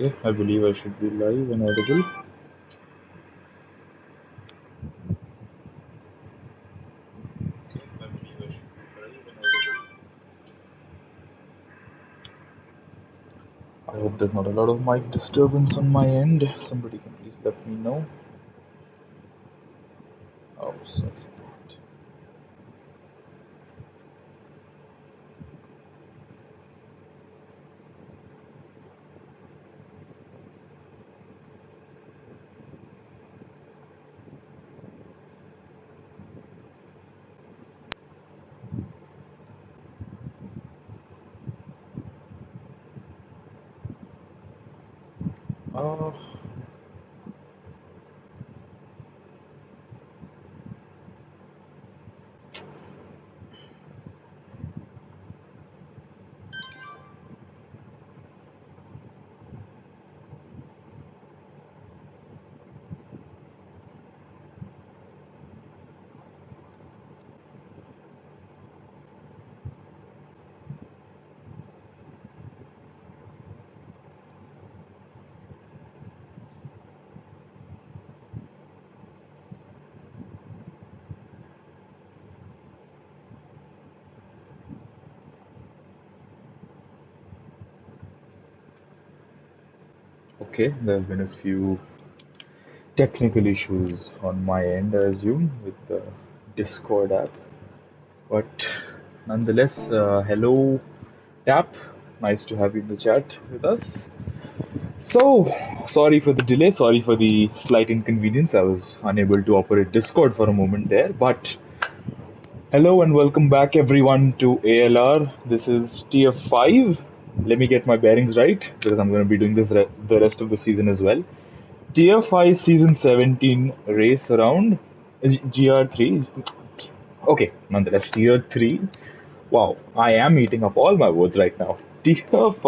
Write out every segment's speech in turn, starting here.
Okay, I believe I should be live and audible. I hope there's not a lot of mic disturbance on my end. Somebody can please let me know. Oh, sorry. Uh, okay, there have been a few technical issues on my end, I assume, with the Discord app. But nonetheless, hello, Tap. Nice to have you in the chat with us. So, sorry for the delay, sorry for the slight inconvenience. I was unable to operate Discord for a moment there, but hello and welcome back everyone to ALR. This is Tier 5. Let me get my bearings right because I'm going to be doing this the rest of the season as well. Tier 5 Season 17 race around GR3. Okay, nonetheless, Tier 3. Wow, I am eating up all my words right now. Tier 5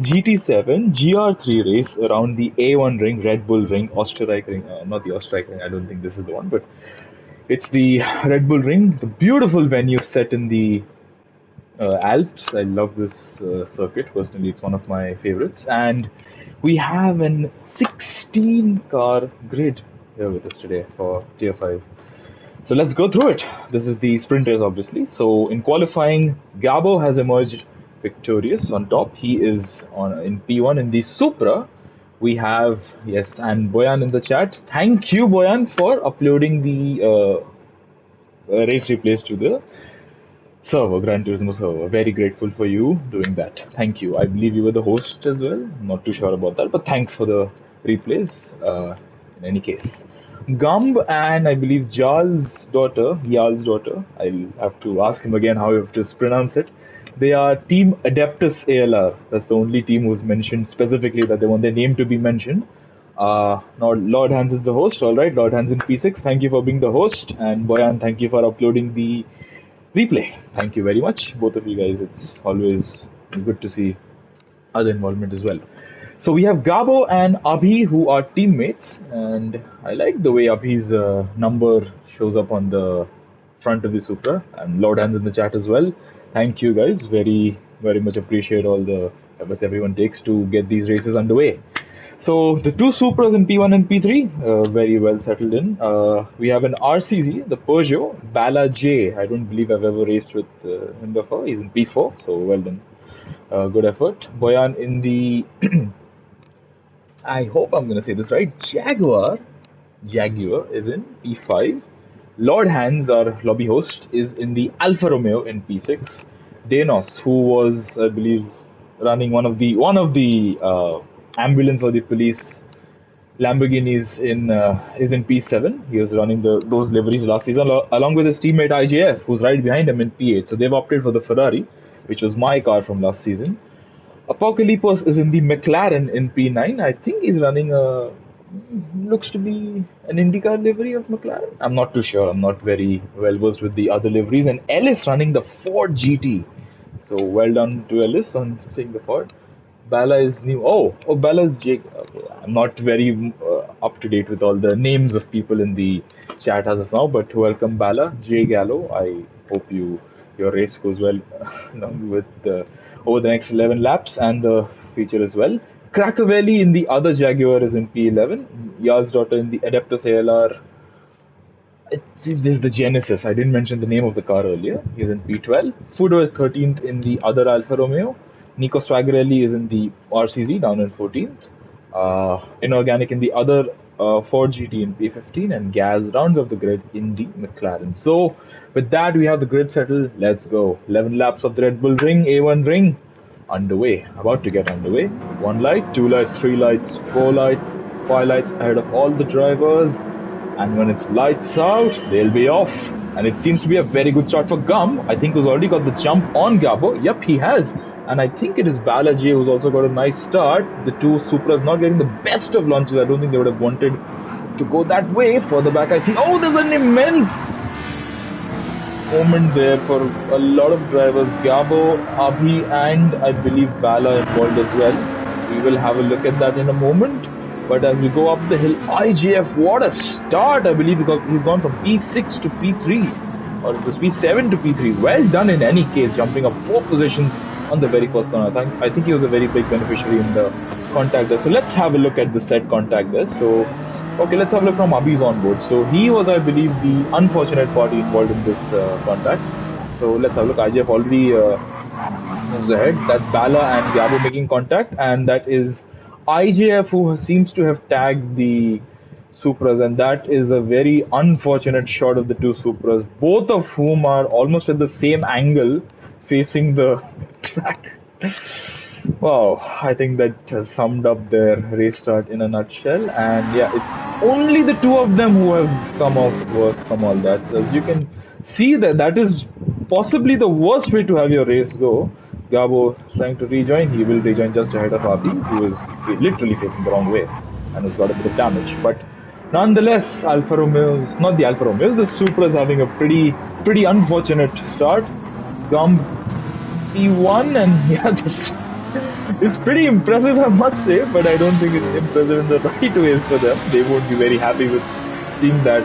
GT7 GR3 race around the A1 ring, Red Bull ring, Österreich ring. Not the Österreich ring, I don't think this is the one, but it's the Red Bull Ring, the beautiful venue set in the Alps. I love this circuit. Personally, it's one of my favorites. And we have an 16 car grid here with us today for Tier 5. So let's go through it. This is the sprint race, obviously. So in qualifying, Gabo has emerged victorious on top. He is in P1 in the Supra. We have, yes, and Boyan in the chat. Thank you, Boyan, for uploading the race replays to the server, Gran Turismo server. Very grateful for you doing that. Thank you. I believe you were the host as well. Not too sure about that, but thanks for the replays. In any case, Gumb and I believe Jarl's daughter, I'll have to ask him again how you have to pronounce it. They are Team Adeptus ALR. That's the only team who's mentioned specifically that they want their name to be mentioned. Now, Lord Hans is the host. All right, Lord Hans in P6. Thank you for being the host, and Boyan, thank you for uploading the replay. Thank you very much, both of you guys. It's always good to see other involvement as well. So we have Gabo and Abhi who are teammates, and I like the way Abhi's number shows up on the front of the Supra, and Lord Hands in the chat as well. Thank you guys, very much appreciate all the efforts everyone takes to get these races underway. So the two Supras in P1 and P3, very well settled in. We have an RCZ, the Peugeot, Bala J. I don't believe I've ever raced with him before. He's in P4, so well done. Good effort. Boyan in the, I hope I'm going to say this right, Jaguar is in P5. Lord Hans, our lobby host, is in the Alfa Romeo in P6. Danos, who was, I believe, running one of the ambulance or the police Lamborghinis is in P7. He was running those liveries last season along with his teammate IJF, who's right behind him in P8. So they've opted for the Ferrari, which was my car from last season. Apocalypse is in the McLaren in P9. I think he's running looks to be an IndyCar livery of McLaren. I'm not too sure. I'm not very well versed with the other liveries. And Ellis running the Ford GT. So well done to Ellis on taking the Ford. Bala is new. Bala is Jake. Okay, I'm not very up to date with all the names of people in the chat as of now, but welcome Bala, Jay Gallo. I hope your race goes well with over the next 11 laps and the feature as well. Crackavelli in the other Jaguar is in P11. Yaz's daughter in the Adeptus ALR. This is the Genesis. I didn't mention the name of the car earlier. He's in P12. Fudo is 13th in the other Alfa Romeo. Nico Swagarelli is in the RCZ down in 14th. Inorganic in the other Ford GT in P15. And Gaz rounds of the grid in the McLaren. So with that, we have the grid settled. Let's go. 11 laps of the Red Bull Ring, A1 Ring. Underway. About to get underway. 1 light, 2 lights, 3 lights, 4 lights, 5 lights ahead of all the drivers. And when it's lights out, they'll be off. And it seems to be a very good start for Gum. I think he's already got the jump on Gabo. Yep, he has. And I think it is Balaji who's also got a nice start. The two Supras not getting the best of launches. I don't think they would have wanted to go that way. Further back, I see, oh, there's an immense moment there for a lot of drivers. Gabo, Abhi, and I believe Bala involved as well. We will have a look at that in a moment. But as we go up the hill, IJF, what a start, I believe, because he's gone from P6 to P3, or it was P7 to P3. Well done in any case, jumping up 4 positions on the very first corner. I think he was a very big beneficiary in the contact there. So let's have a look at the set contact there. So, okay, let's have a look from Abhi's onboard. So he was, I believe, the unfortunate party involved in this contact. So let's have a look. IJF already moves ahead. That's Bala and Gabo making contact, and that is IJF who seems to have tagged the Supras, and that is a very unfortunate shot of the two Supras, both of whom are almost at the same angle facing the track. Wow, I think that has summed up their race start in a nutshell. And yeah, it's only the two of them who have come off worse from all that. So as you can see, that is possibly the worst way to have your race go. Gabo trying to rejoin. He will rejoin just ahead of Abhi, who is literally facing the wrong way and has got a bit of damage. But nonetheless, Alfa Romeos, not the Alfa Romeos, the Supra is having a pretty unfortunate start. Gum P1, and yeah, it's pretty impressive, I must say, but I don't think it's impressive in the right ways for them. They won't be very happy with seeing that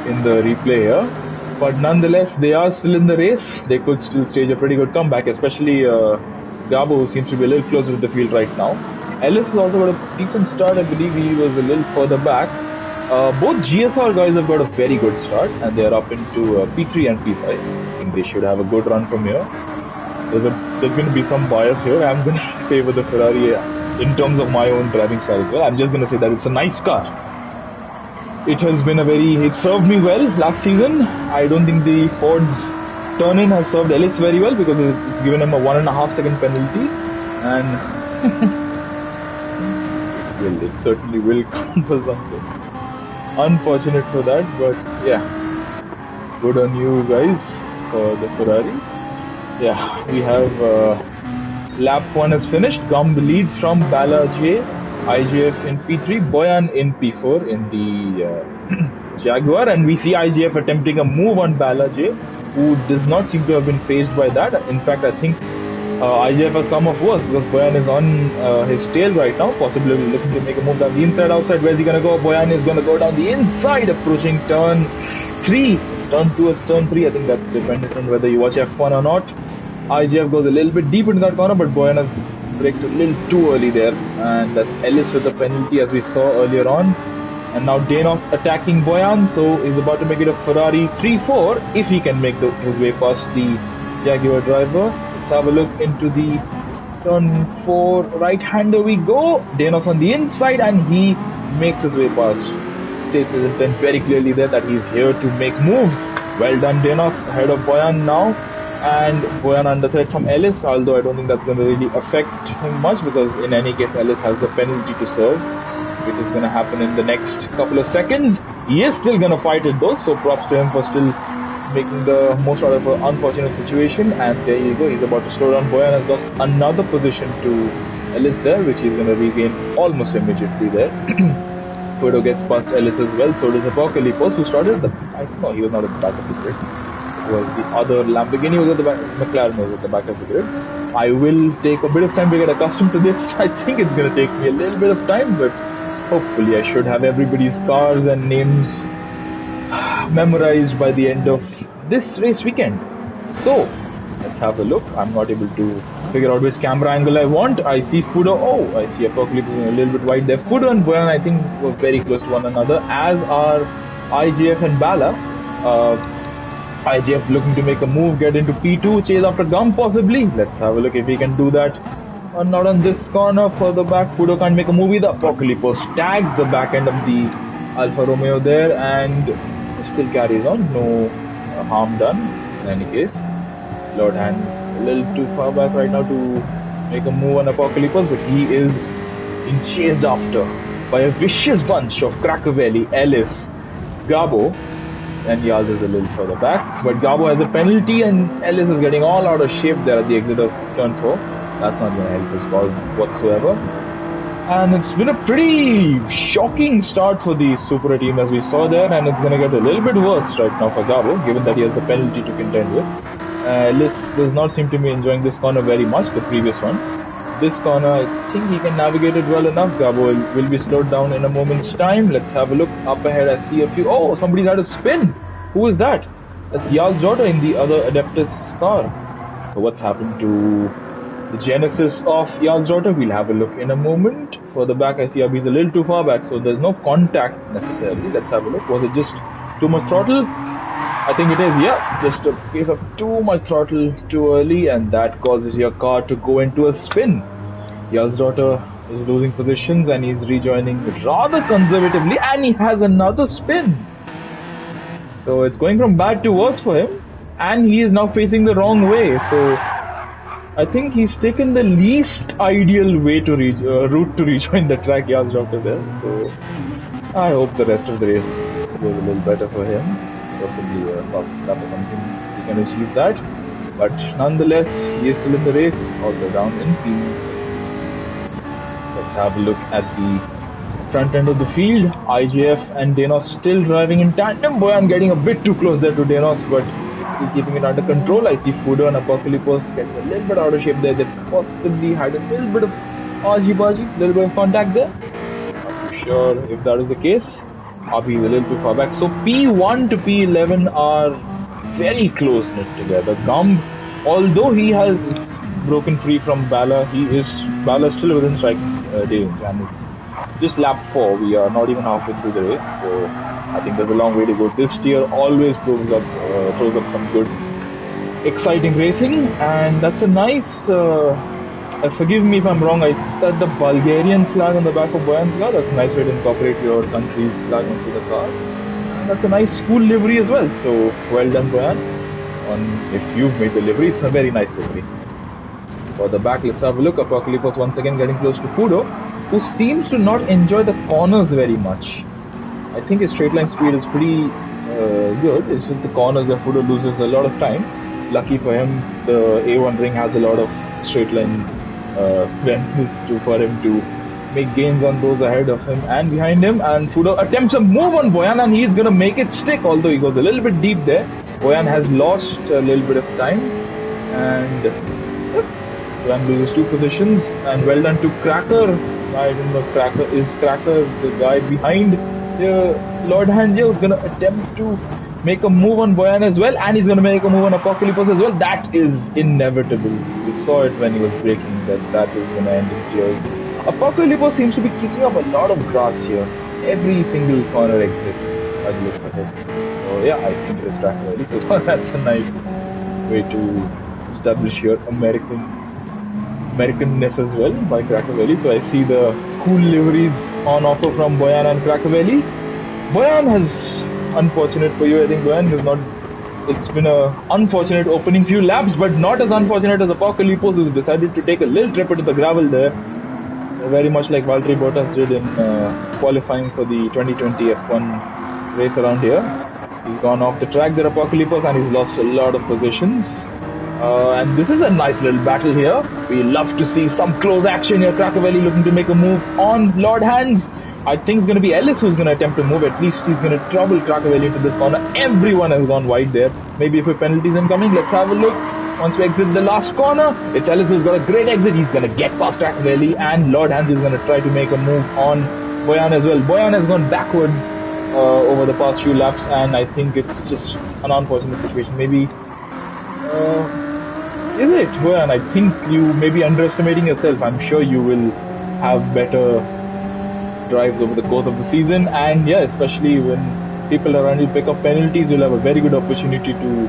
in the replay here. But nonetheless, they are still in the race. They could still stage a pretty good comeback, especially Gabo, who seems to be a little closer to the field right now. Ellis has also got a decent start. I believe he was a little further back. Both GSR guys have got a very good start, and they are up into P3 and P5. I think they should have a good run from here. There's going to be some bias here. I'm going to favor the Ferrari in terms of my own driving style as well. I'm just going to say that it's a nice car. It served me well last season. I don't think the Ford's turn-in has served Ellis very well because it's given him a 1.5 second penalty, and it certainly will come for something. Unfortunate for that, but yeah, good on you guys for the Ferrari. Yeah, we have lap 1 is finished. Gum leads from Bala J. IJF in P3, Boyan in P4 in the Jaguar, and we see IJF attempting a move on Bala J, who does not seem to have been phased by that. In fact, I think IJF has come off worse because Boyan is on his tail right now, possibly looking to make a move down the inside outside. Where's he going to go? Boyan is going to go down the inside, approaching turn 3. It's turn 2, it's turn 3. I think that's dependent on whether you watch F1 or not. IJF goes a little bit deep into that corner, but Boyan has braked a little too early there, and that's Ellis with the penalty as we saw earlier on. And now Danos attacking Boyan, so he's about to make it a Ferrari 3-4 if he can make his way past the Jaguar driver. Let's have a look into the turn 4 right-hander we go. Danos on the inside, and he makes his way past. States his intent very clearly there that he's here to make moves. Well done, Danos, ahead of Boyan now. And Boyan under threat from Ellis, although I don't think that's going to really affect him much because in any case Ellis has the penalty to serve, which is going to happen in the next couple of seconds. He is still going to fight it though, so props to him for still making the most out of an unfortunate situation. And there you go, he's about to slow down. Boyan has lost another position to Ellis there, which he's going to regain almost immediately there. Fudo gets past Ellis as well, so does Apocalypse, who started he was not at the back of the grid. Was the other Lamborghini was at the back, McLaren was at the back of the grid. I will take a bit of time to get accustomed to this. I think it's going to take me a little bit of time, but hopefully I should have everybody's cars and names memorized by the end of this race weekend. So let's have a look. I'm not able to figure out which camera angle I want. I see Fudo. Oh, I see Apocalypse a little bit wide there. Fudo and Boyan, I think, were very close to one another, as are IGF and Bala. IGF looking to make a move, get into P2, chase after Gum possibly. Let's have a look if he can do that. Not on this corner, further back. Fudo can't make a move either. Apocalypse tags the back end of the Alfa Romeo there and still carries on. No harm done in any case. Lord Hands a little too far back right now to make a move on Apocalypse, but he is being chased after by a vicious bunch of Crackavelli, Ellis, Gabo, and Yaz is a little further back. But Gabo has a penalty and Ellis is getting all out of shape there at the exit of turn 4. That's not going to help his cause whatsoever. And it's been a pretty shocking start for the Supra team as we saw there, and it's going to get a little bit worse right now for Gabo, given that he has the penalty to contend with. Ellis does not seem to be enjoying this corner very much, the previous one. This corner, I think he can navigate it well enough. Gabo will be slowed down in a moment's time. Let's have a look up ahead. I see a few. Oh, somebody's had a spin. Who is that? That's Yal's daughter in the other Adeptus car. So what's happened to the genesis of Yal's daughter? We'll have a look in a moment. Further back, I see Abhi's a little too far back, so there's no contact necessarily. Let's have a look. Was it just too much throttle? I think it is, yeah, just a case of too much throttle too early, and that causes your car to go into a spin. Yal's daughter is losing positions and he's rejoining rather conservatively, and he has another spin. So it's going from bad to worse for him, and he is now facing the wrong way. So I think he's taken the least ideal way to route to rejoin the track, Yal's daughter there. So I hope the rest of the race goes a little better for him. Possibly a fast lap or something, he can achieve that. But nonetheless, he is still in the race, although down in P. Let's have a look at the front end of the field. IJF and Denos still driving in tandem. Boyan getting a bit too close there to Denos, but still keeping it under control. I see Fudo and Apocalypse getting a little bit out of shape there. They possibly had a little bit of argy-bargy, little bit of contact there. Not too sure if that is the case. Abhi is a little too far back. So P1 to P11 are very close knit together. Gumb, although he has broken free from Bala, Bala still within striking range, and it's just lap 4. We are not even halfway through the race, so I think there's a long way to go. This tier always throws up some good, exciting racing, and that's a nice. Forgive me if I'm wrong, it's that the Bulgarian flag on the back of Boyan's car. That's a nice way to incorporate your country's flag onto the car. And that's a nice school livery as well. So well done, Boyan. If you've made the livery, it's a very nice livery. For the back, let's have a look. Apocalypse once again getting close to Fudo, who seems to not enjoy the corners very much. I think his straight line speed is pretty good. It's just the corners that Fudo loses a lot of time. Lucky for him, the A1 ring has a lot of straight line for him to make gains on those ahead of him and behind him. And Fudo attempts a move on Boyan, and he's going to make it stick, although he goes a little bit deep there. Boyan has lost a little bit of time, and Boyan loses 2 positions. And well done to Cracker. I don't know if Cracker the guy behind Lord Hanjo, is going to attempt to make a move on Boyan as well, and he's going to make a move on Apocalypse as well. That is inevitable. We saw it when he was braking, that is going to end in tears. Apocalypse seems to be kicking up a lot of grass here. Every single corner exit by the looks of it. So yeah, I think it is track early. So that's a nice way to establish your Americanness as well by Crackavelli. So I see the cool liveries on offer from Boyan and Crackavelli. Boyan has, unfortunate for you, I think Boyan has not. It's been a unfortunate opening few laps, but not as unfortunate as Apocalypse, who decided to take a little trip into the gravel there. Very much like Valtteri Bottas did in qualifying for the 2020 F1 race around here. He's gone off the track there, Apocalypse, and he's lost a lot of positions. And this is a nice little battle here. We love to see some close action here. Crackavelli looking to make a move on Lord Hands. I think it's going to be Ellis who's going to attempt to move. At least he's going to trouble Crackavelli into this corner. Everyone has gone wide there. Maybe if a penalty is incoming, let's have a look. Once we exit the last corner, it's Ellis who's got a great exit. He's going to get past Crackavelli, and Lord Hands is going to try to make a move on Boyan as well. Boyan has gone backwards over the past few laps, and I think it's just an unfortunate situation. Maybe Is it? Boyan, I think you may be underestimating yourself. I'm sure you will have better drives over the course of the season, and yeah, especially when people around you pick up penalties, you'll have a very good opportunity to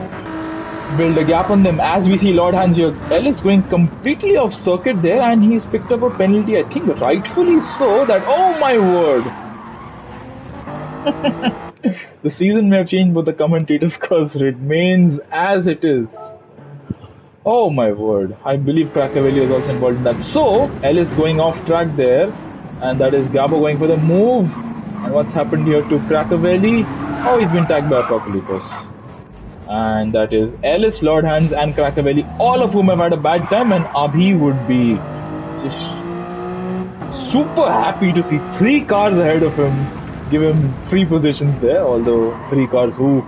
build a gap on them. As we see Lord Hans here, Ellis going completely off circuit there, and he's picked up a penalty, I think rightfully so, that, oh my word! The season may have changed, but the commentator's curse remains as it is. Oh my word, I believe Krakavelli was also involved in that. So, Ellis going off track there, and that is Gabo going for the move. And what's happened here to Krakavelli? Oh, he's been tagged by Apocalypse. And that is Ellis, Lord Hans and Krakavelli, all of whom have had a bad time, and Abhi would be just super happy to see 3 cars ahead of him, give him 3 positions there, although 3 cars who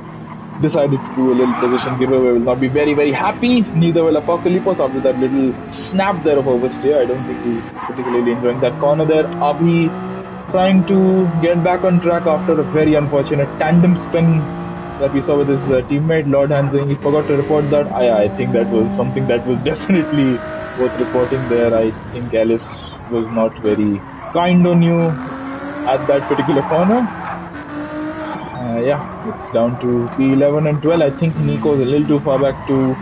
decided to do a little position giveaway will not be very happy. Neither will Apocalypse after that little snap there of oversteer. I don't think he's particularly enjoying that corner there. Abhi trying to get back on track after a very unfortunate tandem spin that we saw with his teammate Lord Hansen. He forgot to report that. I think that was something that was definitely worth reporting there. I think Alice was not very kind on you at that particular corner. Yeah, it's down to P11 and 12. I think Nico's a little too far back to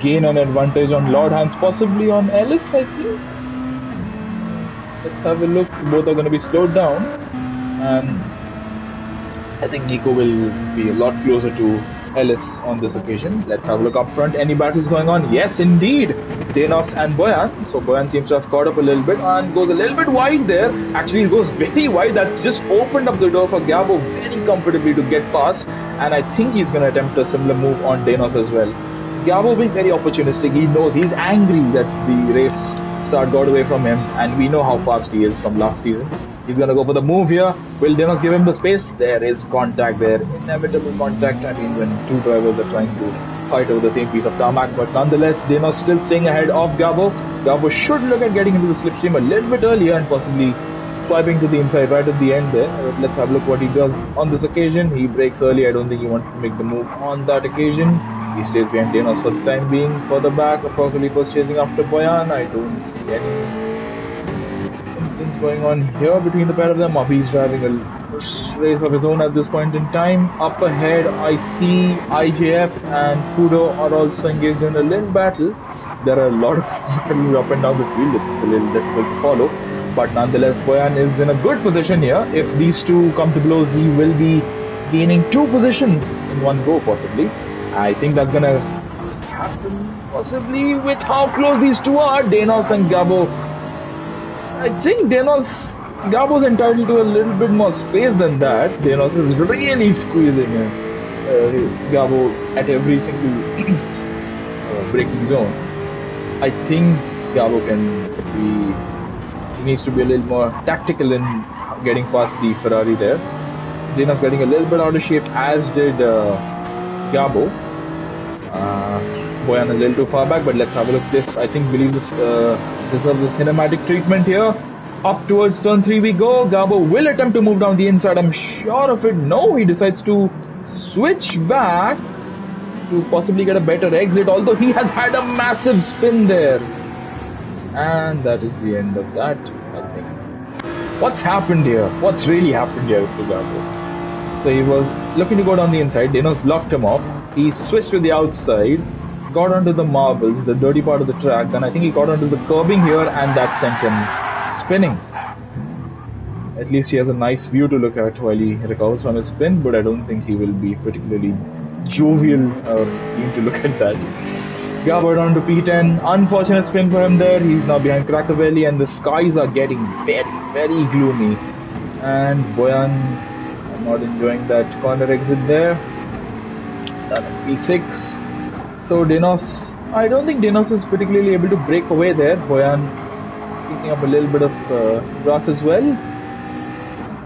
gain an advantage on Lord Hans, possibly on Ellis, I think. Let's have a look. Both are going to be slowed down, and I think Nico will be a lot closer to Ellis on this occasion. Let's have a look up front. Any battles going on? Yes, indeed. Denos and Boyan. So Boyan seems to have caught up a little bit and goes a little bit wide there. Actually, he goes very wide. That's just opened up the door for Gabo very comfortably to get past. And I think he's going to attempt a similar move on Denos as well. Gabo being very opportunistic. He knows he's angry that the race start got away from him. And we know how fast he is from last season. He's going to go for the move here. Will Denos give him the space? There is contact there. Inevitable contact. I mean, when 2 drivers are trying to fight over the same piece of tarmac. But nonetheless, Denos still staying ahead of Gabo. Gabo should look at getting into the slipstream a little bit earlier and possibly swiping to the inside right at the end there. Let's have a look what he does on this occasion. He brakes early. I don't think he wants to make the move on that occasion. He stays behind Denos for the time being. Further back, Apocalypse was chasing after Boyan. I don't see any things going on here between the pair of them. Abhi's driving a race of his own at this point in time. Up ahead, I see IJF and Kudo are also engaged in a little battle. There are a lot of people up and down the field. It's a little difficult to follow. But nonetheless, Boyan is in a good position here. If these two come to blows, he will be gaining 2 positions in one go, possibly. I think that's gonna happen, possibly, with how close these two are. Denos and Gabo. I think Gabo's entitled to a little bit more space than that. Denos is really squeezing Gabo at every single braking zone. I think Gabo he needs to be a little more tactical in getting past the Ferrari there. Denos getting a little bit out of shape, as did Gabo. Boyan a little too far back, but let's have a look. This, I think, believes this deserves this cinematic treatment here. Up towards turn 3 we go. Gabo will attempt to move down the inside. I'm sure of it. No, he decides to switch back to possibly get a better exit, although he has had a massive spin there. And that is the end of that, I think. What's happened here? What's really happened here to Gabo? So he was looking to go down the inside. Denos blocked him off. He switched to the outside, got onto the marbles, the dirty part of the track, and I think he got onto the curbing here, and that sent him spinning. At least he has a nice view to look at while he recovers from his spin, but I don't think he will be particularly jovial or keen to look at that. Gabo down to P10. Unfortunate spin for him there. He's now behind Krakavelli, and the skies are getting very gloomy. And Boyan, I'm not enjoying that corner exit there. P6. So Denos, I don't think Denos is particularly able to break away there. Boyan picking up a little bit of grass as well.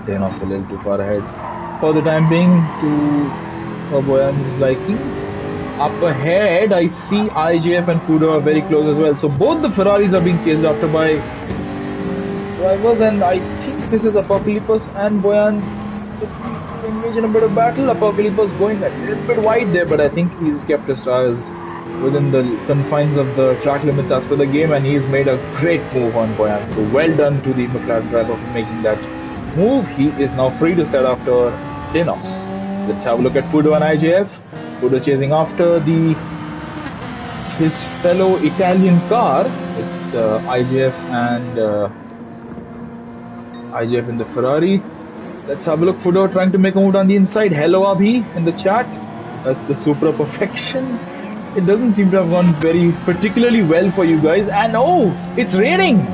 Denos a little too far ahead for the time being for Boyan's liking. Up ahead, I see IJF and Kudo are very close as well. So both the Ferraris are being chased after by drivers, and I think this is Apocalypse and Boyan engage in a bit of battle. Apocalypse going a little bit wide there, but I think he's kept his tires within the confines of the track limits as per the game, and he's made a great move on Boyan. So well done to the McLaren driver for making that move. He is now free to set after Dinos. Let's have a look at Fudo and IJF. Fudo chasing after his fellow Italian car. It's IJF and IJF in the Ferrari. Let's have a look. Fudo trying to make a move on the inside. Hello Abhi in the chat. That's the Supra perfection. It doesn't seem to have gone very particularly well for you guys. And oh, it's raining.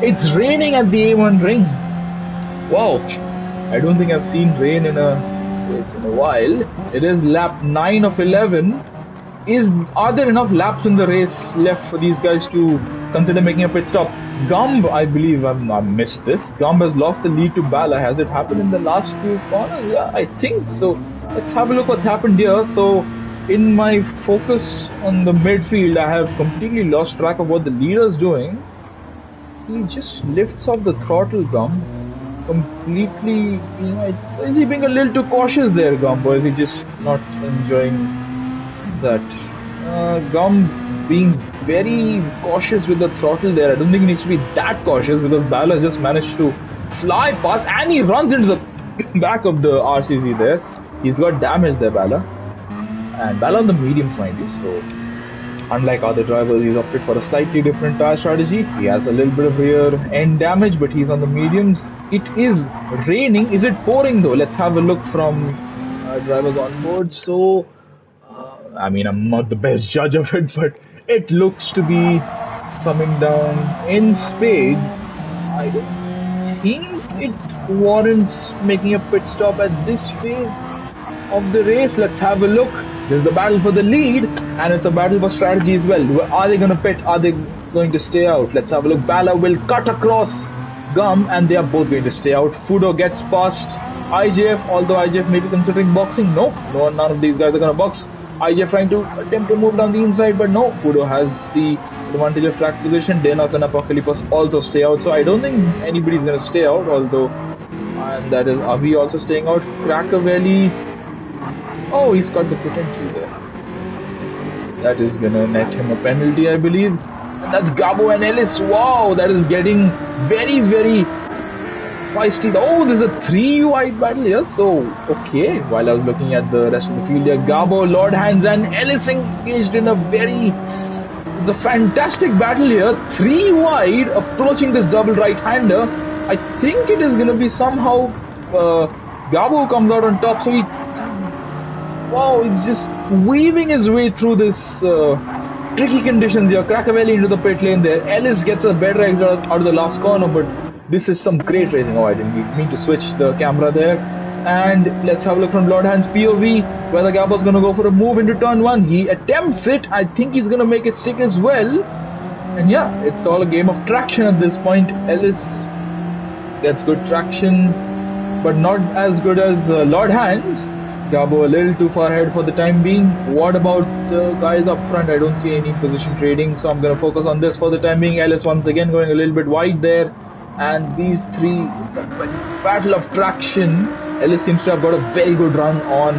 It's raining at the A1 ring. Wow. I don't think I've seen rain in a while. It is lap 9 of 11. Are there enough laps in the race left for these guys to consider making a pit stop? Gumb, I believe I missed this. Gumb has lost the lead to Bala. Has it happened in the last few corners? Yeah, I think so. Let's have a look what's happened here. So, in my focus on the midfield, I have completely lost track of what the leader's doing. He just lifts off the throttle, Gumb. Completely, is he being a little too cautious there, Gumb, or is he just not enjoying that? Gumb being very cautious with the throttle there. I don't think he needs to be that cautious because Bala just managed to fly past and he runs into the back of the RCZ there. He's got damage there, Bala. And Bala on the mediums, mind you, so unlike other drivers, he's opted for a slightly different tire strategy. He has a little bit of rear end damage, but he's on the mediums. It is raining. Is it pouring though? Let's have a look from drivers on board. So, I mean, I'm not the best judge of it, but it looks to be coming down in spades. I don't think it warrants making a pit stop at this phase of the race. Let's have a look. There's the battle for the lead, and it's a battle for strategy as well. Are they going to pit? Are they going to stay out? Let's have a look. Bala will cut across Gum, and they are both going to stay out. Fudo gets past IJF, although IJF may be considering boxing. No, none of these guys are going to box. IJF trying to attempt to move down the inside, but no. Fudo has the advantage of track position. Denos and Apocalypse also stay out, so I don't think anybody's going to stay out, although, and that is Avi also staying out. Crackervelli. Oh, he's got the pit entry there. That is gonna net him a penalty, I believe. And that's Gabo and Ellis. Wow, that is getting very, very feisty. Oh, there's a 3 wide battle here. So, okay. While I was looking at the rest of the field here, Gabo, Lord Hands, and Ellis engaged in a it's a fantastic battle here. 3 wide, approaching this double right-hander. I think it is gonna be somehow Gabo comes out on top. So wow, he's just weaving his way through this tricky conditions here. Crackervelli into the pit lane there. Ellis gets a better exit out of the last corner, but this is some great racing. Oh, I didn't mean to switch the camera there. And let's have a look from Lord Hand's POV, whether Gabo's going to go for a move into turn 1. He attempts it. I think he's going to make it stick as well. And yeah, it's all a game of traction at this point. Ellis gets good traction, but not as good as Lord Hands. Gabo a little too far ahead for the time being. What about the guys up front? I don't see any position trading, so I'm going to focus on this for the time being. Ellis once again going a little bit wide there. And these three, it's a battle of traction. Ellis seems to have got a very good run on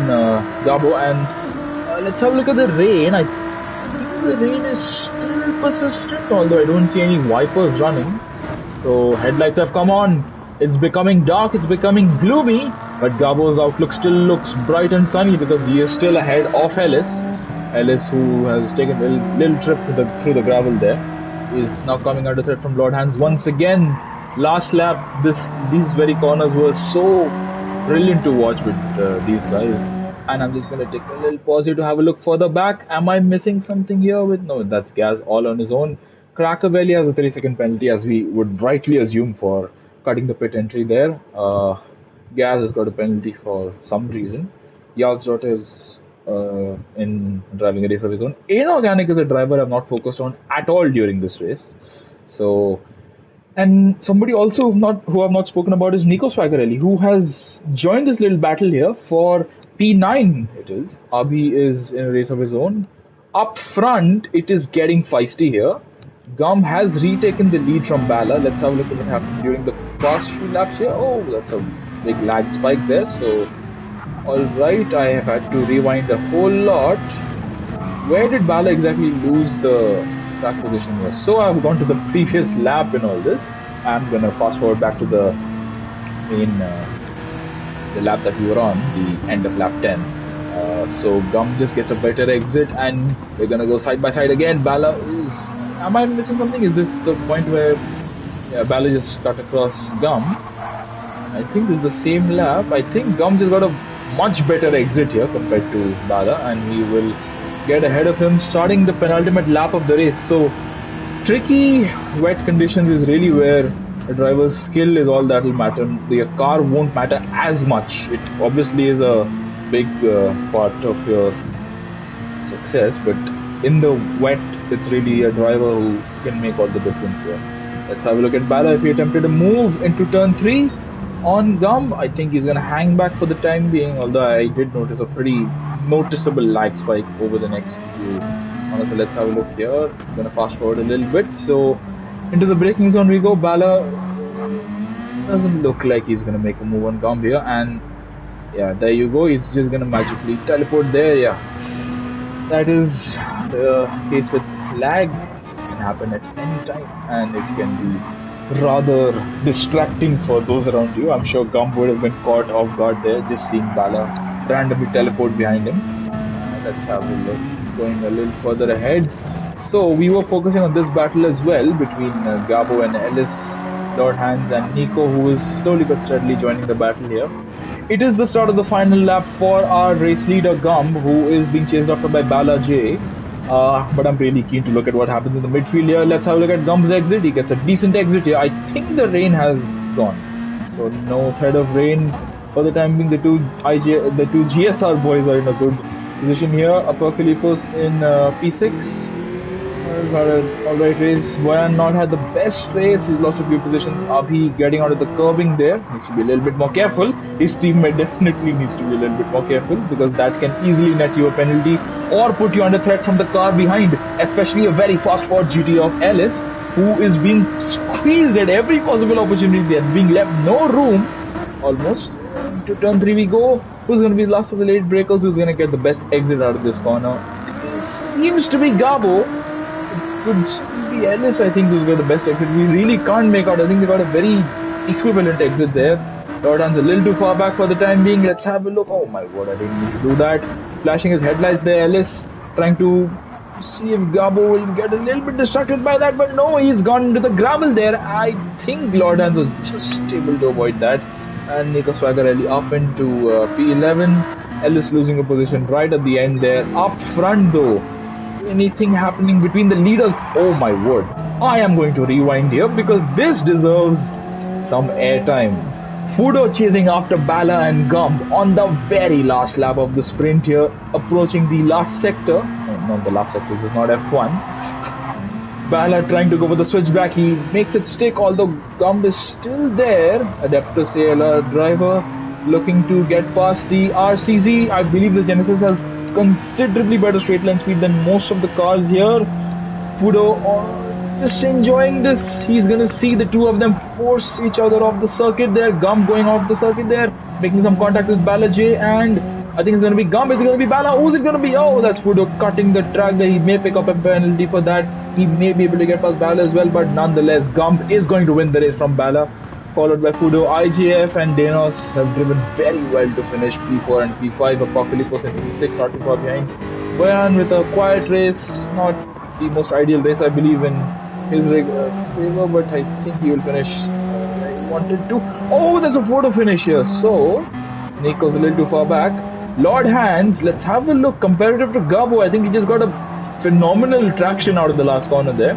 Gabo. And let's have a look at the rain. I think the rain is still persistent, although I don't see any wipers running. So headlights have come on. It's becoming dark, it's becoming gloomy, but Gabo's outlook still looks bright and sunny because he is still ahead of Ellis. Ellis, who has taken a little trip through the gravel there, is now coming under threat from Lord Hands once again. Last lap, these very corners were so brilliant to watch with these guys. And I'm just going to take a little pause here to have a look further back. Am I missing something here? No, that's Gaz all on his own. Crackervelli has a 3-second penalty, as we would rightly assume, for cutting the pit entry there. Gaz has got a penalty for some reason. Yalsdot is in driving a race of his own. Inorganic is a driver I've not focused on at all during this race. So, and somebody also who I've not spoken about is Nico Swagarelli, who has joined this little battle here for P9. It is. Abi is in a race of his own. Up front, it is getting feisty here. Gum has retaken the lead from Bala. Let's have a look at what happened during the past few laps here. Oh, that's a big lag spike there. So, alright, I have had to rewind a whole lot. where did Bala exactly lose the track position here? So I've gone to the previous lap in all this. I'm gonna fast forward back to the main the lap that we were on, the end of lap 10. So Gum just gets a better exit, and we're gonna go side by side again. Bala is. Am I missing something? Is this the point where Bala just cut across Gum? I think this is the same lap. I think Gum just got a much better exit here compared to Bala, and he will get ahead of him starting the penultimate lap of the race. So tricky wet conditions is really where a driver's skill is all that will matter. The car won't matter as much. It obviously is a big part of your success, but in the wet, it's really a driver who can make all the difference here. Let's have a look at Bala. If he attempted to move into turn 3 on Gum, I think he's going to hang back for the time being, although I did notice a pretty noticeable lag spike over the next few. So let's have a look here. I'm going to fast forward a little bit. So into the braking zone we go. Bala doesn't look like he's going to make a move on Gum here, and yeah, there you go. He's just going to magically teleport there. Yeah, that is the case with lag. It can happen at any time, and it can be rather distracting for those around you. I'm sure Gum would have been caught off guard there, just seeing Bala randomly teleport behind him. Let's have a look. Going a little further ahead. So we were focusing on this battle as well between Gabo and Ellis, Lord Hans and Nico, who is slowly but steadily joining the battle here. It is the start of the final lap for our race leader Gum, who is being chased after by Bala J. But I'm really keen to look at what happens in the midfield here. Let's have a look at Gum's exit. He gets a decent exit here. I think the rain has gone, so no threat of rain for the time being. The two GSR boys are in a good position here. Apocalypse in P6. Had an alright race. Boyan not had the best race. He's lost a few positions. Abhi getting out of the curbing there. Needs to be a little bit more careful. His teammate definitely needs to be a little bit more careful, because that can easily net you a penalty or put you under threat from the car behind. Especially a very fast forward GT of Ellis, who is being squeezed at every possible opportunity and being left no room. Almost. To turn 3 we go. Who's going to be the last of the late breakers? Who's going to get the best exit out of this corner? It seems to be Gabo. Could be Ellis, I think, who's got the best exit. We really can't make out. I think they got a very equivalent exit there. Lord Hans a little too far back for the time being. Let's have a look. Oh my word, I didn't need to do that. Flashing his headlights there, Ellis trying to see if Gabo will get a little bit distracted by that, but no, he's gone into the gravel there. I think Lord Hans was just able to avoid that. And Nico Swagarelli up into P11. Ellis losing a position right at the end there. Up front though, anything happening between the leaders? Oh my word. I am going to rewind here because this deserves some airtime. Fudo chasing after Bala and Gump on the very last lap of the sprint here, approaching the last sector. No, not the last sector, this is not F1. Bala trying to go for the switchback, he makes it stick, although Gump is still there. Adeptus ALR driver looking to get past the RCZ. I believe the Genesis has considerably better straight line speed than most of the cars here. Fudo just enjoying this. He's gonna see the two of them force each other off the circuit there. Gump going off the circuit there, making some contact with Bala J, and I think it's gonna be Gump. It's gonna be Bala. Who's it gonna be? Oh, that's Fudo cutting the track there. He may pick up a penalty for that. He may be able to get past Bala as well, but nonetheless, Gump is going to win the race from Bala, followed by Fudo. IGF and Danos have driven very well to finish P4 and P5. Apocalypse and P6 not too far behind. Boyan with a quiet race, not the most ideal race I believe in his favor, but I think he will finish where he wanted to. Oh, there's a photo finish here. So Nico's a little too far back. Lord Hans, let's have a look. Comparative to Gabo, I think he just got a phenomenal traction out of the last corner there,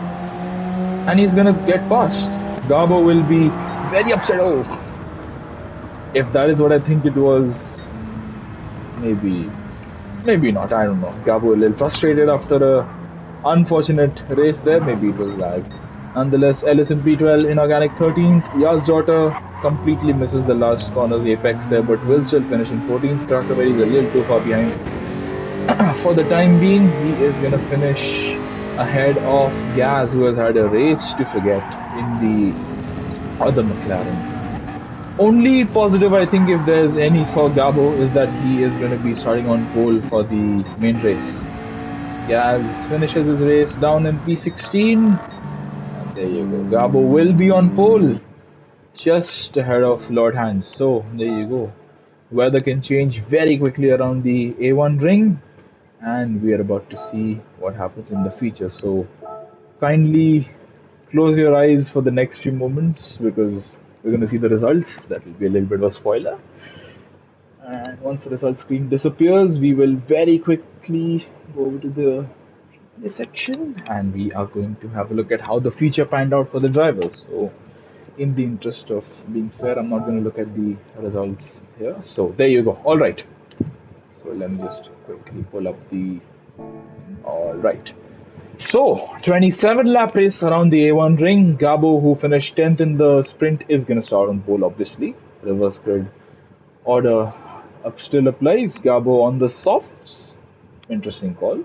and he's gonna get past. Gabo will be very upset. Oh, if that is what I think it was, maybe not, I don't know. Gabo a little frustrated after a unfortunate race there. Maybe it was lag. Nonetheless, Ellis in P12, Inorganic 13th. Yaz's daughter completely misses the last corner's apex there, but will still finish in 14th. Trackerberry is a little too far behind. For the time being, he is going to finish ahead of Gaz, who has had a race to forget in the other McLaren. Only positive, I think, if there's any for Gabo, is that he is going to be starting on pole for the main race. Gaz finishes his race down in P16. And there you go. Gabo will be on pole, just ahead of Lord Hans. So there you go. Weather can change very quickly around the A1 ring, and we are about to see what happens in the future. So kindly close your eyes for the next few moments because we're going to see the results. That will be a little bit of a spoiler. And once the result screen disappears, we will very quickly go over to the section and we are going to have a look at how the feature panned out for the drivers. So in the interest of being fair, I'm not going to look at the results here. So there you go. All right. So let me just quickly pull up the. All right. So 27 lap race around the A1 ring. Gabo, who finished 10th in the sprint, is going to start on pole, obviously. Reverse grid order still applies. Gabo on the softs. Interesting call.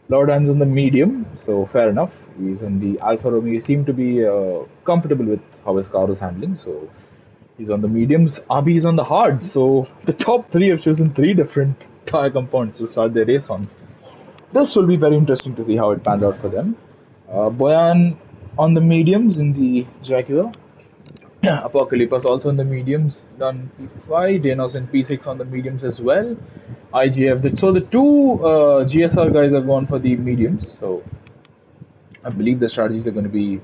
Lord Hans on the medium, so fair enough. He's in the Alfa Romeo. He seemed to be comfortable with how his car was handling, so he's on the mediums. Abi is on the hards, so the top three have chosen three different tire compounds to start their race on. This will be very interesting to see how it pans out for them. Boyan on the mediums in the Jaguar. Apocalypse also in the mediums, done P5. Danos in P6 on the mediums as well. IGF. So the two GSR guys have gone for the mediums. So I believe the strategies are going to be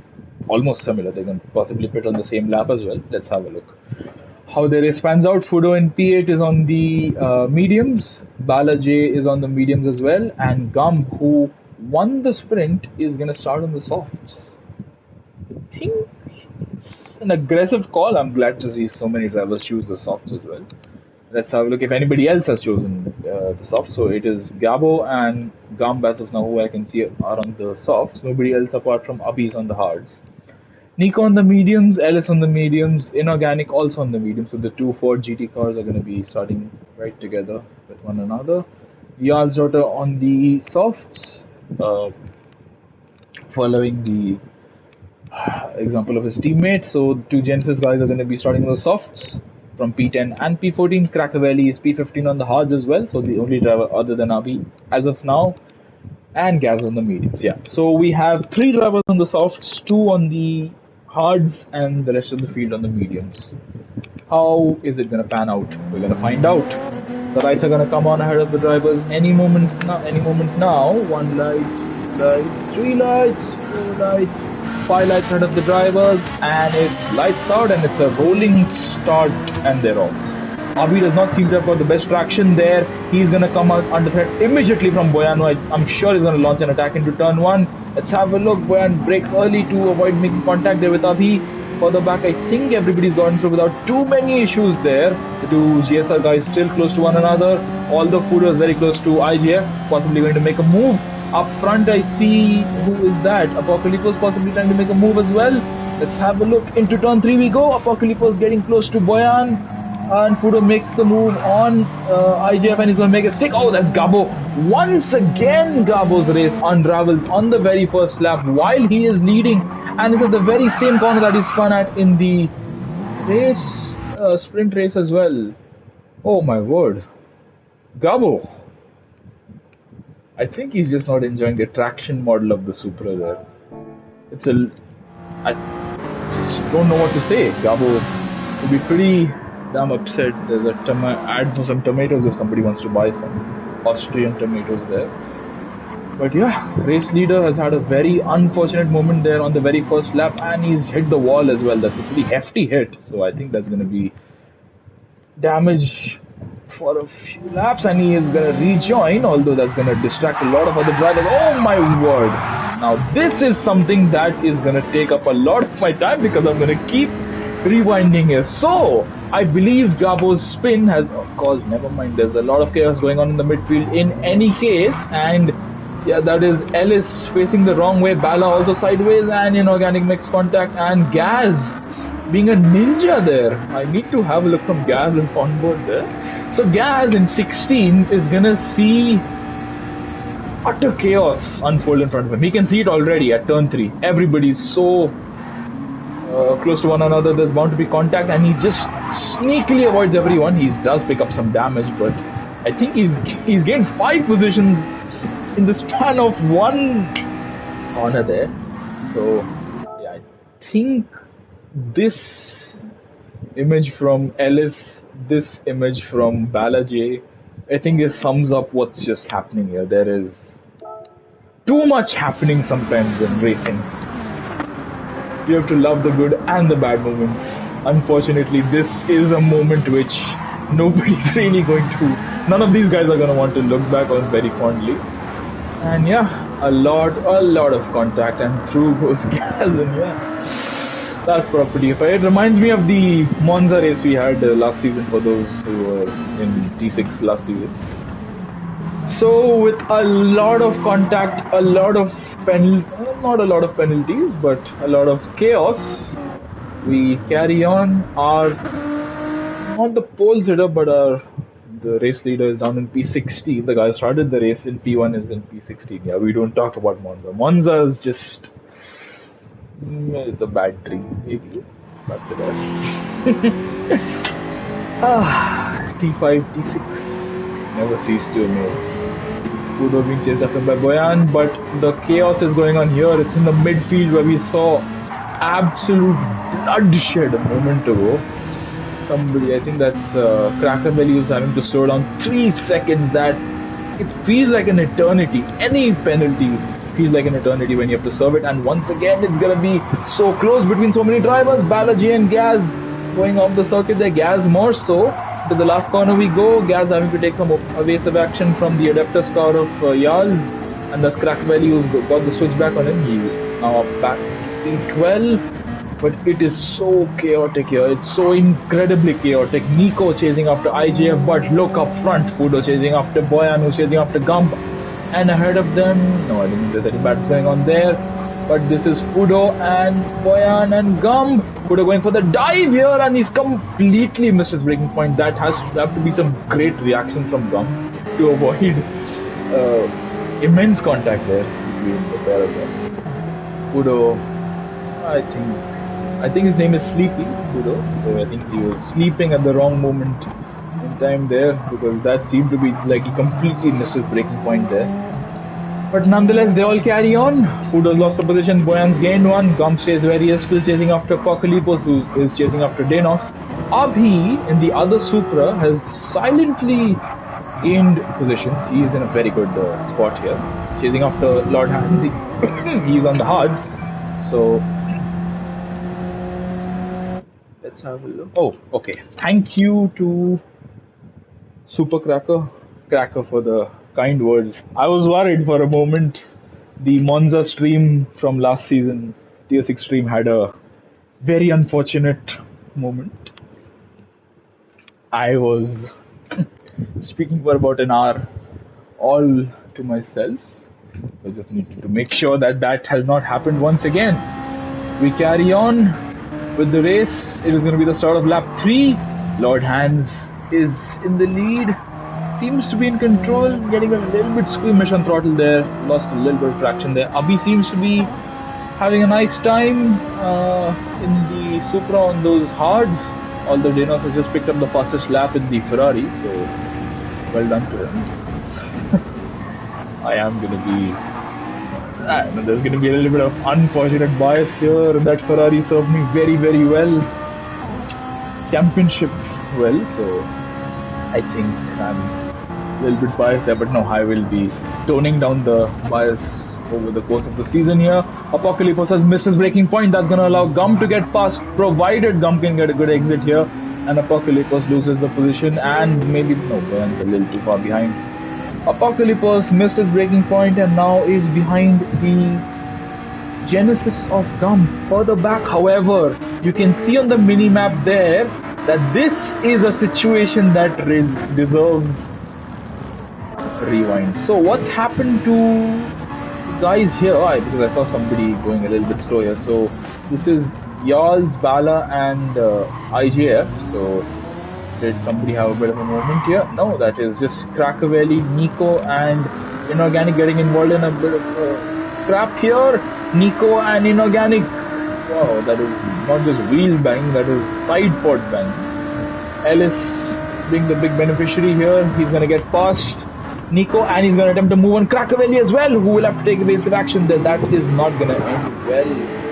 almost similar. They're going to possibly pit on the same lap as well. Let's have a look. How the race pans out. Fudo in P8 is on the mediums. Bala J is on the mediums as well. And Gump, who won the sprint, is going to start on the softs. I think it's an aggressive call. I'm glad to see so many drivers choose the softs as well. Let's have a look if anybody else has chosen the softs. So it is Gabo and Gump as of now, who I can see are on the softs. Nobody else apart from Abis on the hards. Nico on the mediums, Ellis on the mediums, Inorganic also on the mediums. So the two Ford GT cars are going to be starting right together with one another. Yar's daughter on the softs, following the example of his teammate. So two Genesis guys are going to be starting on the softs from P10 and P14. Crackavelli is P15 on the hards as well. So the only driver other than Abi as of now. And Gaz on the mediums, yeah. So we have three drivers on the softs, two on the hards, and the rest of the field on the mediums. How is it going to pan out? We're going to find out. The lights are going to come on ahead of the drivers any moment now. One light, two lights, three lights, four lights, five lights ahead of the drivers, and it's lights out, and it's a rolling start, and they're off. Abi does not seem to have got the best traction there. He's going to come out under threat immediately from Boyan. I'm sure he's going to launch an attack into turn one. Let's have a look. Boyan breaks early to avoid making contact there with Abi. Further back, I think everybody's gotten through without too many issues there. The two GSR guys still close to one another. All the food was very close to IGF, possibly going to make a move. Up front, I see, who is that? Apocalypse possibly trying to make a move as well. Let's have a look. Into turn 3 we go. Apocalypse getting close to Boyan. And Fudo makes the move on IGF and he's going to make a stick. Oh, that's Gabo. Once again, Gabo's race unravels on the very first lap while he is leading. And it's at the very same corner that he spun at in the race, sprint race as well. Oh my word. Gabo. I think he's just not enjoying the traction model of the Supra there. I just don't know what to say. Gabo will be pretty damn upset. There's a ad for some tomatoes if somebody wants to buy some Austrian tomatoes there. But yeah, race leader has had a very unfortunate moment there on the very first lap and he's hit the wall as well. That's a pretty hefty hit. So I think that's going to be damage for a few laps and he is going to rejoin, although that's going to distract a lot of other drivers. Oh my word. Now this is something that is going to take up a lot of my time because I'm going to keep rewinding here. So I believe Gabo's spin has caused, never mind, there's a lot of chaos going on in the midfield in any case, and yeah, that is Ellis facing the wrong way, Bala also sideways, and Inorganic makes contact, and Gaz being a ninja there. I need to have a look from Gaz's onboard there. So Gaz in 16 is gonna see utter chaos unfold in front of him. He can see it already at turn 3. Everybody's so close to one another, there's bound to be contact and he just sneakily avoids everyone. He does pick up some damage, but I think he's gained 5 positions in the span of one corner there. So, yeah, I think this image from Ellis, this image from Balaji, I think it sums up what's just happening here. There is too much happening sometimes in racing. You have to love the good and the bad moments. Unfortunately, this is a moment which nobody's really going to, none of these guys are going to want to look back on very fondly. And yeah, a lot of contact, and through goes gas, and yeah, that's property. It reminds me of the Monza race we had last season, for those who were in T6 last season. So with a lot of contact, a lot of not a lot of penalties, but a lot of chaos, we carry on. Our, not the pole sitter, but the race leader is down in P16. The guy who started the race in P1 is in P16. Yeah, we don't talk about Monza. Monza is just, it's a bad dream, maybe, but the best. T5, T6, never cease to amaze. Fudo being chased after by Boyan, but the chaos is going on here. It's in the midfield where we saw absolute bloodshed a moment ago. Somebody, I think that's Cracker Belly, who's having to slow down 3 seconds. That it feels like an eternity. Any penalty feels like an eternity when you have to serve it. And once again, it's gonna be so close between so many drivers. Balaji and Gaz going off the circuit there. Gaz more so. To the last corner we go. Gaz having to take some evasive action from the Adeptus car of Yals, and that's Cracker Belly who's got the switchback on him. He's now up back P12. But it is so chaotic here. It's so incredibly chaotic. Nico chasing after IJF, but look up front. Fudo chasing after Boyan, who's chasing after Gump. And ahead of them, no, I don't think there's any battles going on there. But this is Fudo and Boyan and Gump. Fudo going for the dive here, and he's completely missed his braking point. That has to have to be some great reaction from Gump to avoid immense contact there between the pair of them. Fudo, I think his name is Sleepy, Fudo. So I think he was sleeping at the wrong moment in time there, because that seemed to be like he completely missed his braking point there. But nonetheless, they all carry on. Fudo's lost a position, Boyan's gained one. Gump stays where he is, still chasing after Apocalypse, who is chasing after Denos. Abhi, in the other Supra, has silently gained positions. He is in a very good spot here. Chasing after Lord Hans, he's on the hards. So let's have a look. Oh, okay. Thank you to Super Cracker for the kind words. I was worried for a moment. The Monza stream from last season, Tier 6 stream, had a very unfortunate moment. I was speaking for about an hour all to myself. So I just needed to make sure that that has not happened once again. We carry on with the race. It is going to be the start of lap 3. Lord Hans is in the lead. Seems to be in control, getting a little bit squeamish on throttle there. Lost a little bit of traction there. Abhi seems to be having a nice time in the Supra on those hards. Although Denos has just picked up the fastest lap in the Ferrari, so well done to him. I am going to be... I don't know, there's going to be a little bit of unfortunate bias here. That Ferrari served me very, very well. Championship well, so I think I'm a little bit biased there, but no, I will be toning down the bias over the course of the season here. Apocalypse has missed his braking point. That's going to allow Gump to get past, provided Gump can get a good exit here. And Apocalypse loses the position, and maybe, no, Brian's a little too far behind. Apocalypse missed his braking point and now is behind the Genesis of Gump. Further back, however, you can see on the mini-map there that this is a situation that deserves rewind. So what's happened to guys here? Because I saw somebody going a little bit slow here. So this is Yals, Bala and IJF. So did somebody have a bit of a moment here? No, that is just Crackavelli, Nico and Inorganic getting involved in a bit of scrap here. Nico and Inorganic. Wow, that is not just wheel bang, that is side pod bang. Ellis being the big beneficiary here. He's going to get past Nico, and he's going to attempt to move on Krakavelli as well, who will have to take evasive action there. That is not going to end well.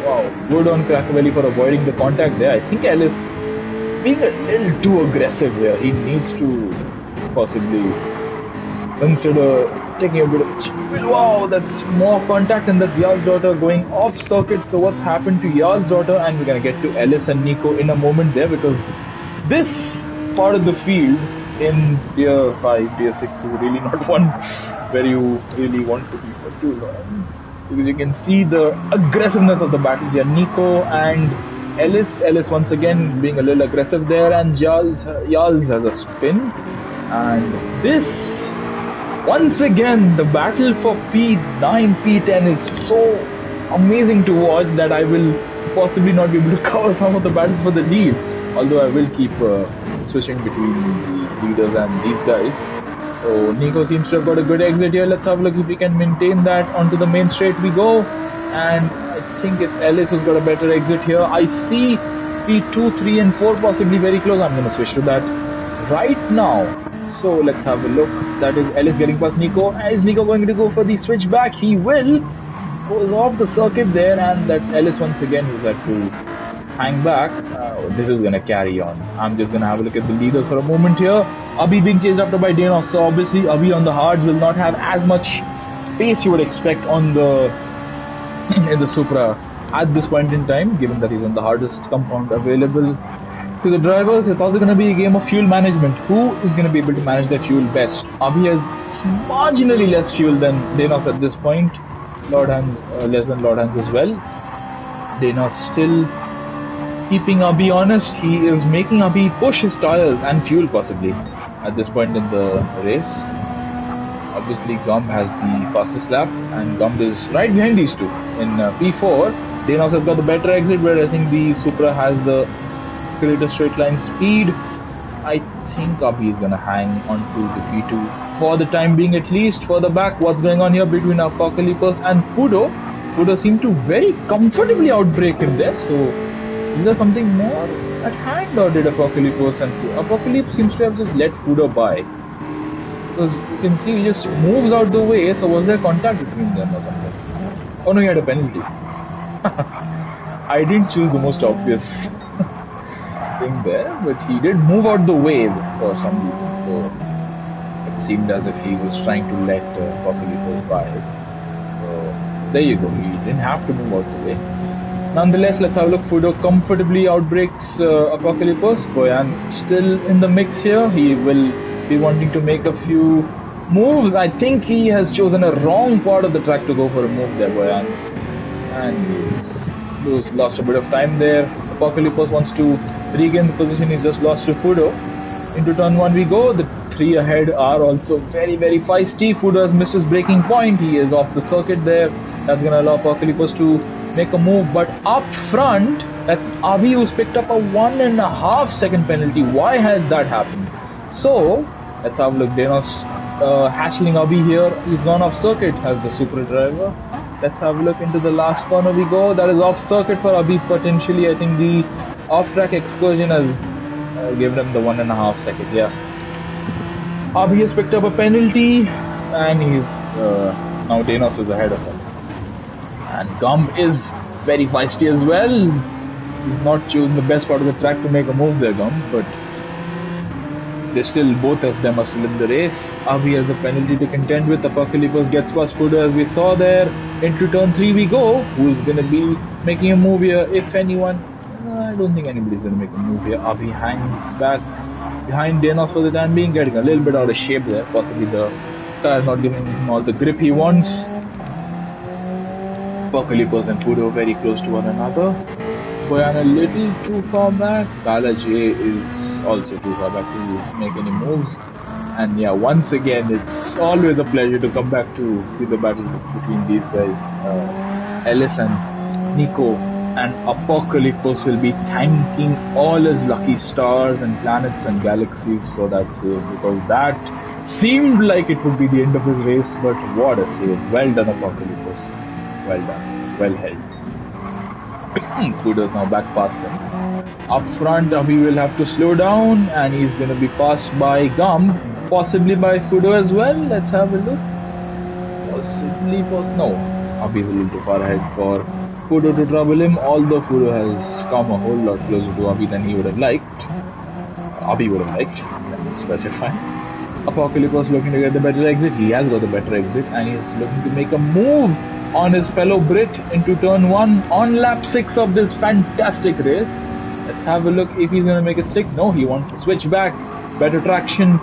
Wow, good on Krakavelli for avoiding the contact there. I think Ellis being a little too aggressive here. He needs to possibly consider taking a bit of... Wow, that's more contact, and that's Yar's daughter going off circuit. So what's happened to Yar's daughter? And we're going to get to Ellis and Nico in a moment there, because this part of the field in tier 5, tier 6 is really not one where you really want to be for too long, because you can see the aggressiveness of the battles here. Nico and Ellis once again being a little aggressive there, and Yals has a spin, and this once again the battle for P9, P10 is so amazing to watch that I will possibly not be able to cover some of the battles for the lead, although I will keep switching between the leaders and these guys. So Nico seems to have got a good exit here. Let's have a look if we can maintain that. Onto the main straight we go, and I think it's Ellis who's got a better exit here. I see P2, 3 and 4 possibly very close. I'm going to switch to that right now. So let's have a look. That is Ellis getting past Nico. Is Nico going to go for the switch back? He will. Goes off the circuit there, and that's Ellis once again who's had to hang back. This is going to carry on. I'm just going to have a look at the leaders for a moment here. Abhi being chased after by Danos. So obviously Abhi on the hards will not have as much pace you would expect on the in the Supra at this point in time, given that he's on the hardest compound available to the drivers. It's also going to be a game of fuel management. Who is going to be able to manage their fuel best? Abhi has marginally less fuel than Danos at this point. Lord Hans, less than Lord Hans as well. Danos still keeping Abhi honest. He is making Abhi push his tires and fuel possibly at this point in the race. Obviously Gumb has the fastest lap, and Gumb is right behind these two. In P4, Danos has got the better exit, where I think the Supra has the greater straight line speed. I think Abhi is going to hang on to the P2 for the time being, at least. For the back, what's going on here between Apocalypse and Fudo? Fudo seemed to very comfortably outbrake him there. So is there something more at hand, or did Apocalypse and Apocalypse seems to have just let Fudo by? Because you can see he just moves out the way. So was there contact between them or something? Oh no, he had a penalty. I didn't choose the most obvious thing there, but he did move out the way for some reason. So it seemed as if he was trying to let Apocalypse by. So there you go. He didn't have to move out the way. Nonetheless, let's have a look. Fudo comfortably outbreaks Apocalypse. Boyan still in the mix here. He will be wanting to make a few moves. I think he has chosen a wrong part of the track to go for a move there, Boyan. And he's lost a bit of time there. Apocalypse wants to regain the position he's just lost to Fudo. Into turn 1 we go. The 3 ahead are also very, very feisty. Fudo has missed his braking point. He is off the circuit there. That's going to allow Apocalypse to make a move, but up front, that's Abhi who's picked up a 1.5 second penalty. Why has that happened? So let's have a look. Danos hassling Abhi here. He's gone off circuit as the Supra driver. Let's have a look into the last corner we go. That is off circuit for Abhi potentially. I think the off-track excursion has given him the 1.5 second. Yeah. Abhi has picked up a penalty, and he's now Danos is ahead of him. And Gumb is very feisty as well. He's not choosing the best part of the track to make a move there, Gumb, but they still, both of them are still in the race. Abhi has a penalty to contend with. Apocalypse gets past Fudo as we saw there. Into turn 3 we go. Who's going to be making a move here, if anyone? I don't think anybody's going to make a move here. Abhi hangs back behind Danos for the time being, getting a little bit out of shape there. Possibly the tire is not giving him all the grip he wants. Apocalypse and Fudo very close to one another. Boyan a little too far back. Kala J is also too far back to make any moves. And yeah, once again, it's always a pleasure to come back to see the battle between these guys. Ellis and Nico and Apocalypse will be thanking all his lucky stars and planets and galaxies for that save, because that seemed like it would be the end of his race, but what a save. Well done, Apocalypse. Well done. Well held. Fudo's now back past him. Up front, Abhi will have to slow down, and he's going to be passed by Gumb. possibly by Fudo as well. Let's have a look. Possibly, no. Abhi's a little too far ahead for Fudo to trouble him, although Fudo has come a whole lot closer to Abhi than he would have liked. Abhi would have liked, let me specify. Apocalypse was looking to get the better exit. He has got the better exit and he's looking to make a move on his fellow Brit into turn 1 on lap 6 of this fantastic race. Let's have a look if he's going to make it stick. No, he wants to switch back, better traction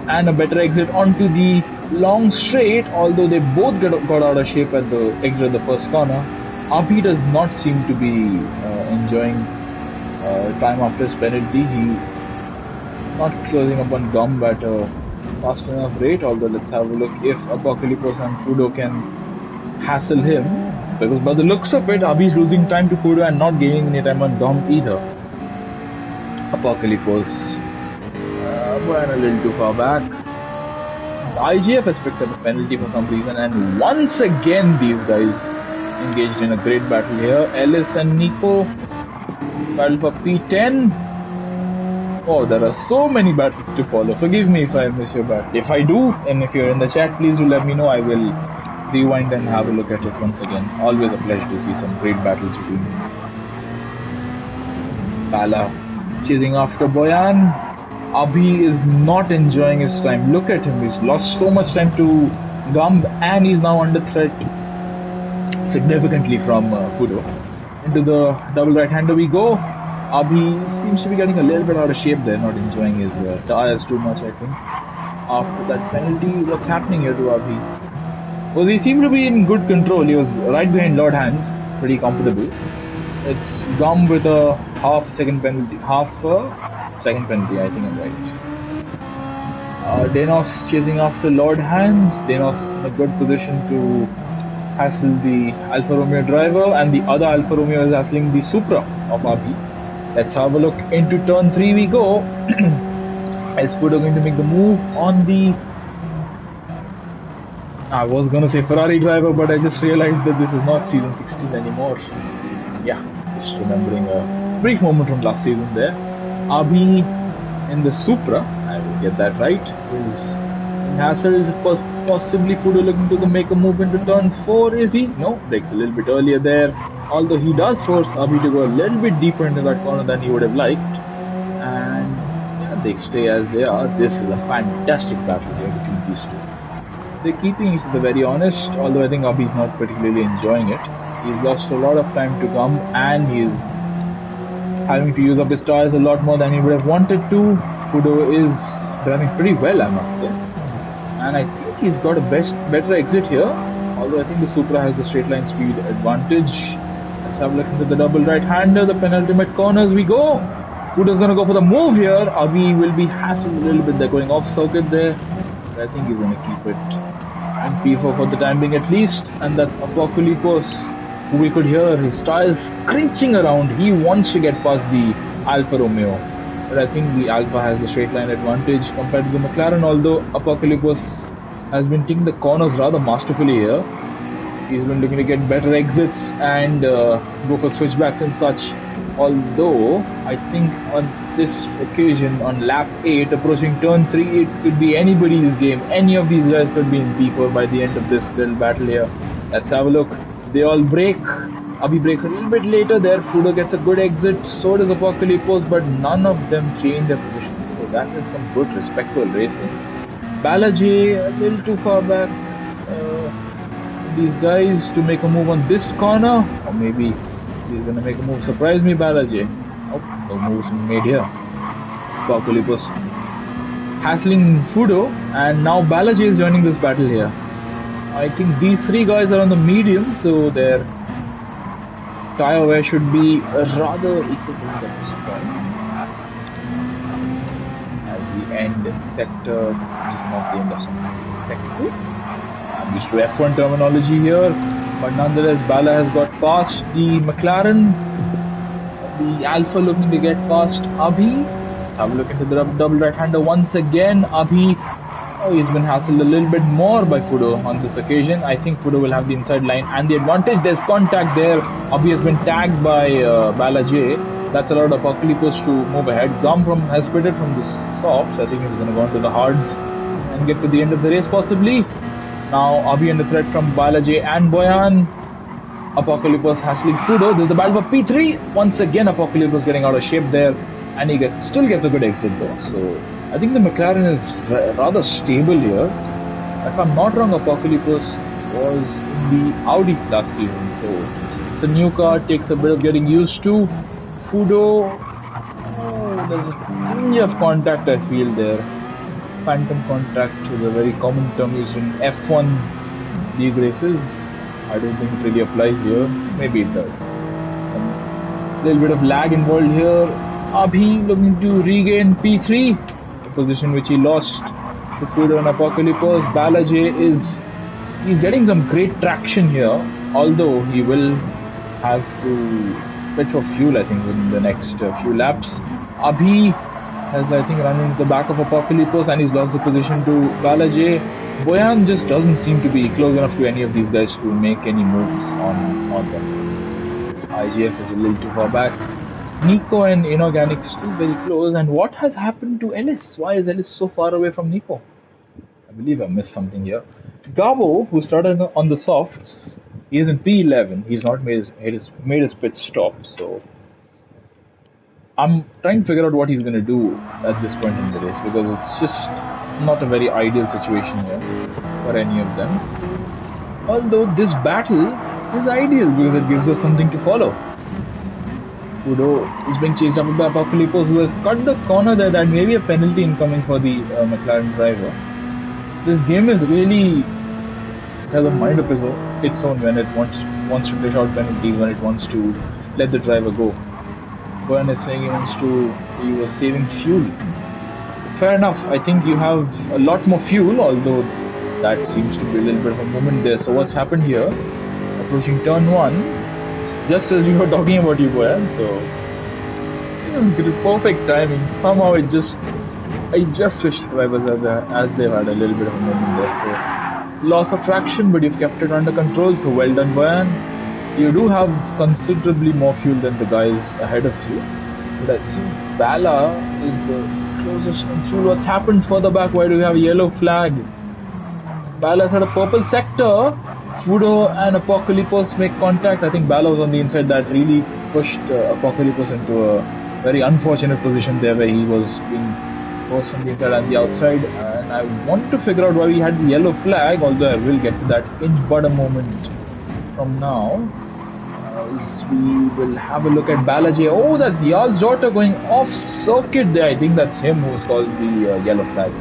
and a better exit onto the long straight, although they both got out of shape at the exit of the first corner. Abhi does not seem to be enjoying time after his penalty. He not closing up on Gumb at a fast enough rate, although let's have a look if Apocalypse and Fudo can hassle him, because by the looks of it, Abhi's losing time to Fudo and not gaining any time on Gumb either. Apocalypse went a little too far back. The IGF has picked up a penalty for some reason, and once again these guys engaged in a great battle here. Ellis and Nico battle for P10. Oh, there are so many battles to follow. Forgive me if I miss your battle. If I do, and if you're in the chat, please do let me know. I will rewind and have a look at it once again. Always a pleasure to see some great battles between Bala chasing after Boyan. Abhi is not enjoying his time. Look at him. He's lost so much time to Gumb and he's now under threat significantly from Fudo. Into the double right-hander we go. Abhi seems to be getting a little bit out of shape there, not enjoying his tires too much, I think. After that penalty, what's happening here to Abhi? Well, he seemed to be in good control. He was right behind Lord Hands, pretty comfortable. It's Gum with a half second penalty, I think I'm right. Denos chasing after Lord Hands. Denos in a good position to hassle the Alfa Romeo driver, and the other Alfa Romeo is hassling the Supra of Abhi. Let's have a look. Into turn 3 we go. Is Fudo going to make the move on the... I was going to say Ferrari driver, but I just realized that this is not season 16 anymore. Yeah, just remembering a brief moment from last season there. Abhi in the Supra, I will get that right, is hassled. Possibly Fudo looking to make a move into turn 4, is he? No, breaks a little bit earlier there. Although he does force Abhi to go a little bit deeper into that corner than he would have liked. And yeah, they stay as they are. This is a fantastic battle here between these two. They're keeping each other very honest, although I think Abhi's not particularly enjoying it. He's lost a lot of time to come and he's having to use up his tires a lot more than he would have wanted to. Fudo is running pretty well, I must say. And I think he's got a better exit here, although I think the Supra has the straight line speed advantage. Let's have a look into the double right-hander, the penultimate corners we go. Fudo's going to go for the move here. Abhi will be hassled a little bit. They're going off circuit there. But I think he's going to keep it in P4 for the time being at least. And that's Apocalypse, who we could hear his tires screeching around. He wants to get past the Alfa Romeo. But I think the Alfa has the straight line advantage compared to the McLaren, although Apocalypse has been taking the corners rather masterfully here. He's been looking to get better exits and go for switchbacks and such. Although, I think on this occasion, on lap 8, approaching turn 3, it could be anybody's game. Any of these guys could be in P4 by the end of this little battle here. Let's have a look. They all break. Abhi breaks a little bit later there. Fudo gets a good exit. So does Apocalypse, but none of them change their positions. So that is some good, respectful racing. Balaji a little too far back. These guys to make a move on this corner, or maybe he's gonna make a move. Surprise me, Balaji. Oh, no moves made here. Apocalypse hassling Fudo, and now Balaji is joining this battle here. I think these three guys are on the medium, so their tire wear should be rather equivalent at this point. As we end sector, this is not the end of sector 2. I'm used to F1 terminology here, but nonetheless, Bala has got past the McLaren. The Alpha looking to get past Abhi. Let's have a look into the double right-hander once again. Abhi, he's been hassled a little bit more by Fudo on this occasion. I think Fudo will have the inside line and the advantage. There's contact there. Abhi has been tagged by Balaji. That's allowed Apocalypse to move ahead. Gum has pitted from the softs. I think he's going to go on to the hards. and get to the end of the race possibly. Now Abhi under threat from Balaji and Boyan. Apocalypse hassling Fudo. There's the battle for P3. Once again, Apocalypse getting out of shape there, and he still gets a good exit though. So I think the McLaren is rather stable here. If I'm not wrong, Apocalypse was in the Audi last season, so the new car takes a bit of getting used to. Fudo, there's a tinge of contact I feel there. Phantom contact is a very common term used in F1 league races. I don't think it really applies here. Maybe it does. A little bit of lag involved here. Abhi looking to regain P3, a position which he lost to Fudo and Apocalypse. Balaji he's getting some great traction here, although he will have to pit for fuel, I think, within the next few laps. Abhi has, I think, run into the back of Apocalypse and he's lost the position to Balaji. Boyan just doesn't seem to be close enough to any of these guys to make any moves on them. IGF is a little too far back. Nico and Inorganic still very close. And what has happened to Ellis? Why is Ellis so far away from Nico? I believe I missed something here. Gabo, who started on the softs, he is in P11. He's not made his pit stop, so I'm trying to figure out what he's going to do at this point in the race, because it's just not a very ideal situation here for any of them. Although this battle is ideal because it gives us something to follow. Fudo is being chased up by Apocalypse, who has cut the corner there. That may be a penalty incoming for the McLaren driver. This game is really, it has a mind of its own when it wants to dish out penalties, when it wants to let the driver go. Boyan is saying he was saving fuel. Fair enough, I think you have a lot more fuel, although that seems to be a little bit of a moment there. So what's happened here? Approaching turn 1, just as we were talking about you, Boyan, so it was perfect timing. Somehow I just wish drivers as they've had a little bit of a moment there. So loss of traction, but you've kept it under control, so well done, Boyan. You do have considerably more fuel than the guys ahead of you, but I think Bala is the closest on fuel. What's happened further back? Why do we have a yellow flag? Bala's at a purple sector. Fudo and Apocalypse make contact. I think Bala was on the inside. That really pushed Apocalypse into a very unfortunate position there, where he was being forced from the inside and the outside. And I want to figure out why we had the yellow flag, although I will get to that in but a moment from now. We will have a look at Balaji. Oh, that's Yal's daughter going off circuit there. I think that's him who's caused the yellow flag.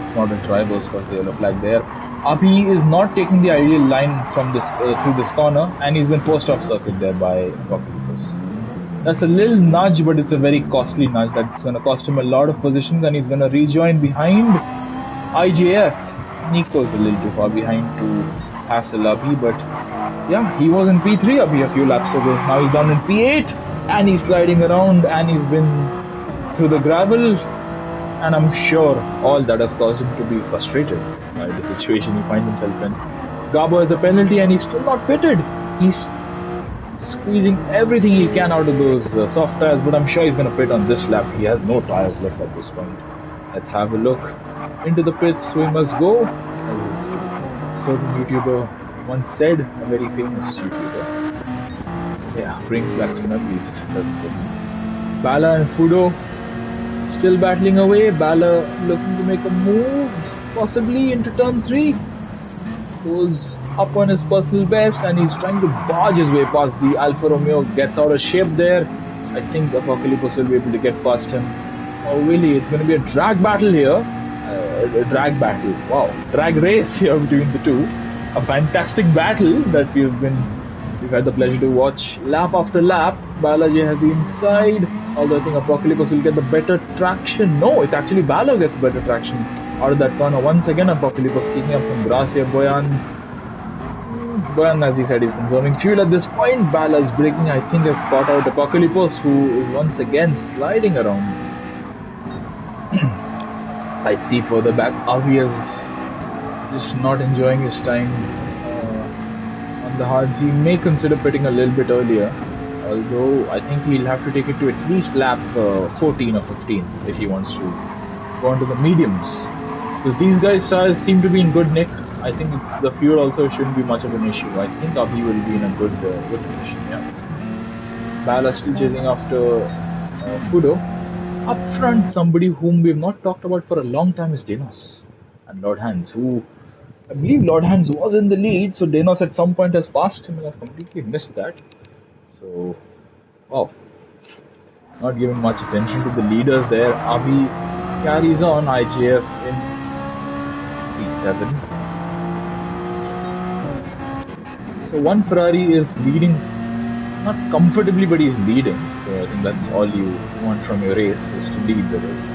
It's not a driver who's caused the yellow flag there. Abhi is not taking the ideal line from this through this corner, and he's been forced off circuit there by Apocalypse. That's a little nudge, but it's a very costly nudge. That's going to cost him a lot of positions, and he's going to rejoin behind IJF. Nico's a little too far behind to hassle Abhi, but yeah, he was in P3 Abhi a few laps ago. Now he's down in P8, and he's sliding around, and he's been through the gravel, and I'm sure all that has caused him to be frustrated by the situation he finds himself in. Gabo has a penalty, and he's still not pitted. He's squeezing everything he can out of those soft tires, but I'm sure he's going to pit on this lap. He has no tires left at this point. Let's have a look into the pits. So we must go, as a certain YouTuber once said, a very famous YouTuber. Yeah, bring batsman at least. That's good. Bala and Fudo still battling away. Bala looking to make a move, possibly into turn 3. Goes up on his personal best, and he's trying to barge his way past the Alfa Romeo. Gets out of shape there. I think Apocalypse will be able to get past him. Oh, really? It's going to be a drag battle here. A drag battle. Wow. Drag race here between the two. A fantastic battle that we've had the pleasure to watch lap after lap. Balaji has the inside, although I think Apocalypse will get the better traction. No, it's actually Bala who gets better traction out of that corner. Once again, Apocalypse kicking up some grass here. Boyan, as he said, is conserving fuel at this point. Bala's braking, I think, has caught out Apocalypse, who is once again sliding around. I see further back, Avi is just not enjoying his time on the hards. He may consider pitting a little bit earlier, although I think he'll have to take it to at least lap 14 or 15 if he wants to go on to the mediums. Because these guys' tires seem to be in good nick. I think it's the fuel also shouldn't be much of an issue. I think Abhi will be in a good position. Yeah. Bala still chasing after Fudo. Up front, somebody whom we've not talked about for a long time is Denos and Lord Hans, who I believe Lord Hans was in the lead, so Denos at some point has passed him, and I've completely missed that. So, wow, not giving much attention to the leaders there. Abhi carries on IGF in P7. So one Ferrari is leading, not comfortably, but he's leading. So I think that's all you want from your race, is to lead the race.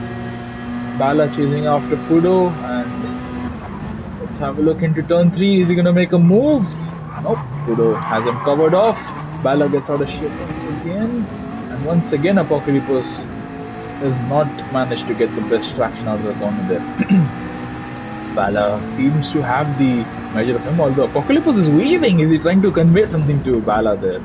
Bala chasing after Fudo, and let's have a look into turn 3. Is he going to make a move? Nope, Fudo has him covered off. Bala gets out of shape once again. And once again, Apocalypse has not managed to get the best traction out of the corner there. Bala seems to have the measure of him, although Apocalypse is weaving. Is he trying to convey something to Bala there?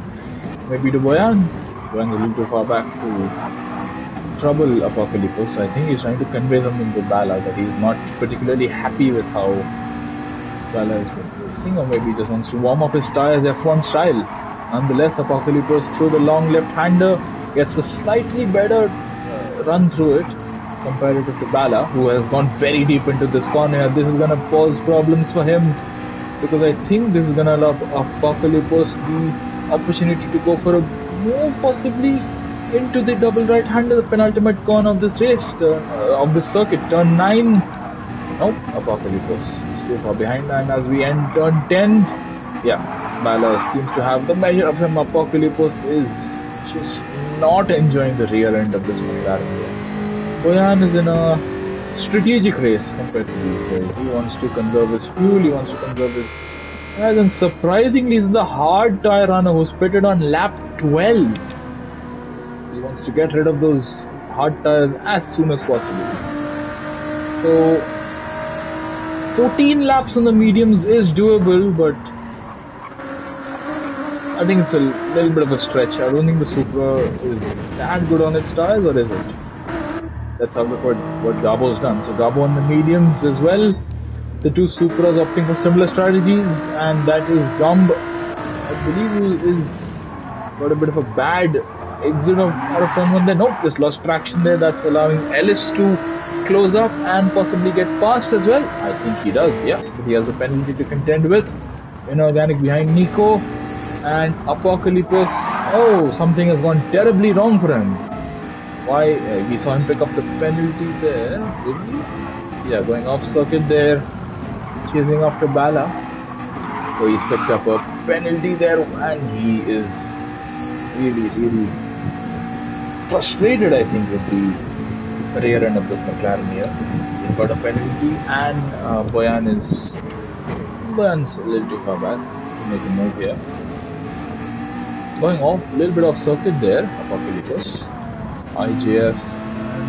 Maybe to Boyan. Going a little too far back to trouble Apocalypse. So I think he's trying to convey something to Bala, that he's not particularly happy with how Bala has been racing, or maybe he just wants to warm up his tires F1 style. Nonetheless, Apocalypse through the long left-hander gets a slightly better run through it comparative to Bala, who has gone very deep into this corner. This is going to cause problems for him, because I think this is going to allow Apocalypse the opportunity to go for a move, possibly into the double right-hander, the penultimate corner of this race, of this circuit, turn 9. Nope, Apocalypse is too far behind, and as we end turn 10, yeah, Bala seems to have the measure of him. Apocalypse is just not enjoying the rear end of this McLaren. Boyan is in a strategic race compared to these guys. He wants to conserve his fuel, he wants to conserve his tires, and surprisingly is the hard tire runner who's pitted on lap 12. He wants to get rid of those hard tires as soon as possible. So 14 laps on the mediums is doable, but I think it's a little bit of a stretch. I don't think the Supra is that good on its tires, or is it? Let's have a look at what Gabo's done. So Gabo on the mediums as well. The two Supras opting for similar strategies, and that is Gumb. I believe is got a bit of a bad exit out of turn 1 there. Nope, just lost traction there. That's allowing Ellis to close up and possibly get past as well. I think he does, yeah. But he has a penalty to contend with. Inorganic behind Nico. And Apocalypse, oh, something has gone terribly wrong for him. Why? We saw him pick up the penalty there, did we? Yeah, going off circuit there, chasing after Bala. So he's picked up a penalty there, and he is really frustrated, I think, with the rear end of this McLaren here. He's got a penalty, and Boyan's a little too far back to make a move here. Going off, a little bit off circuit there, Apocalypse, IJF,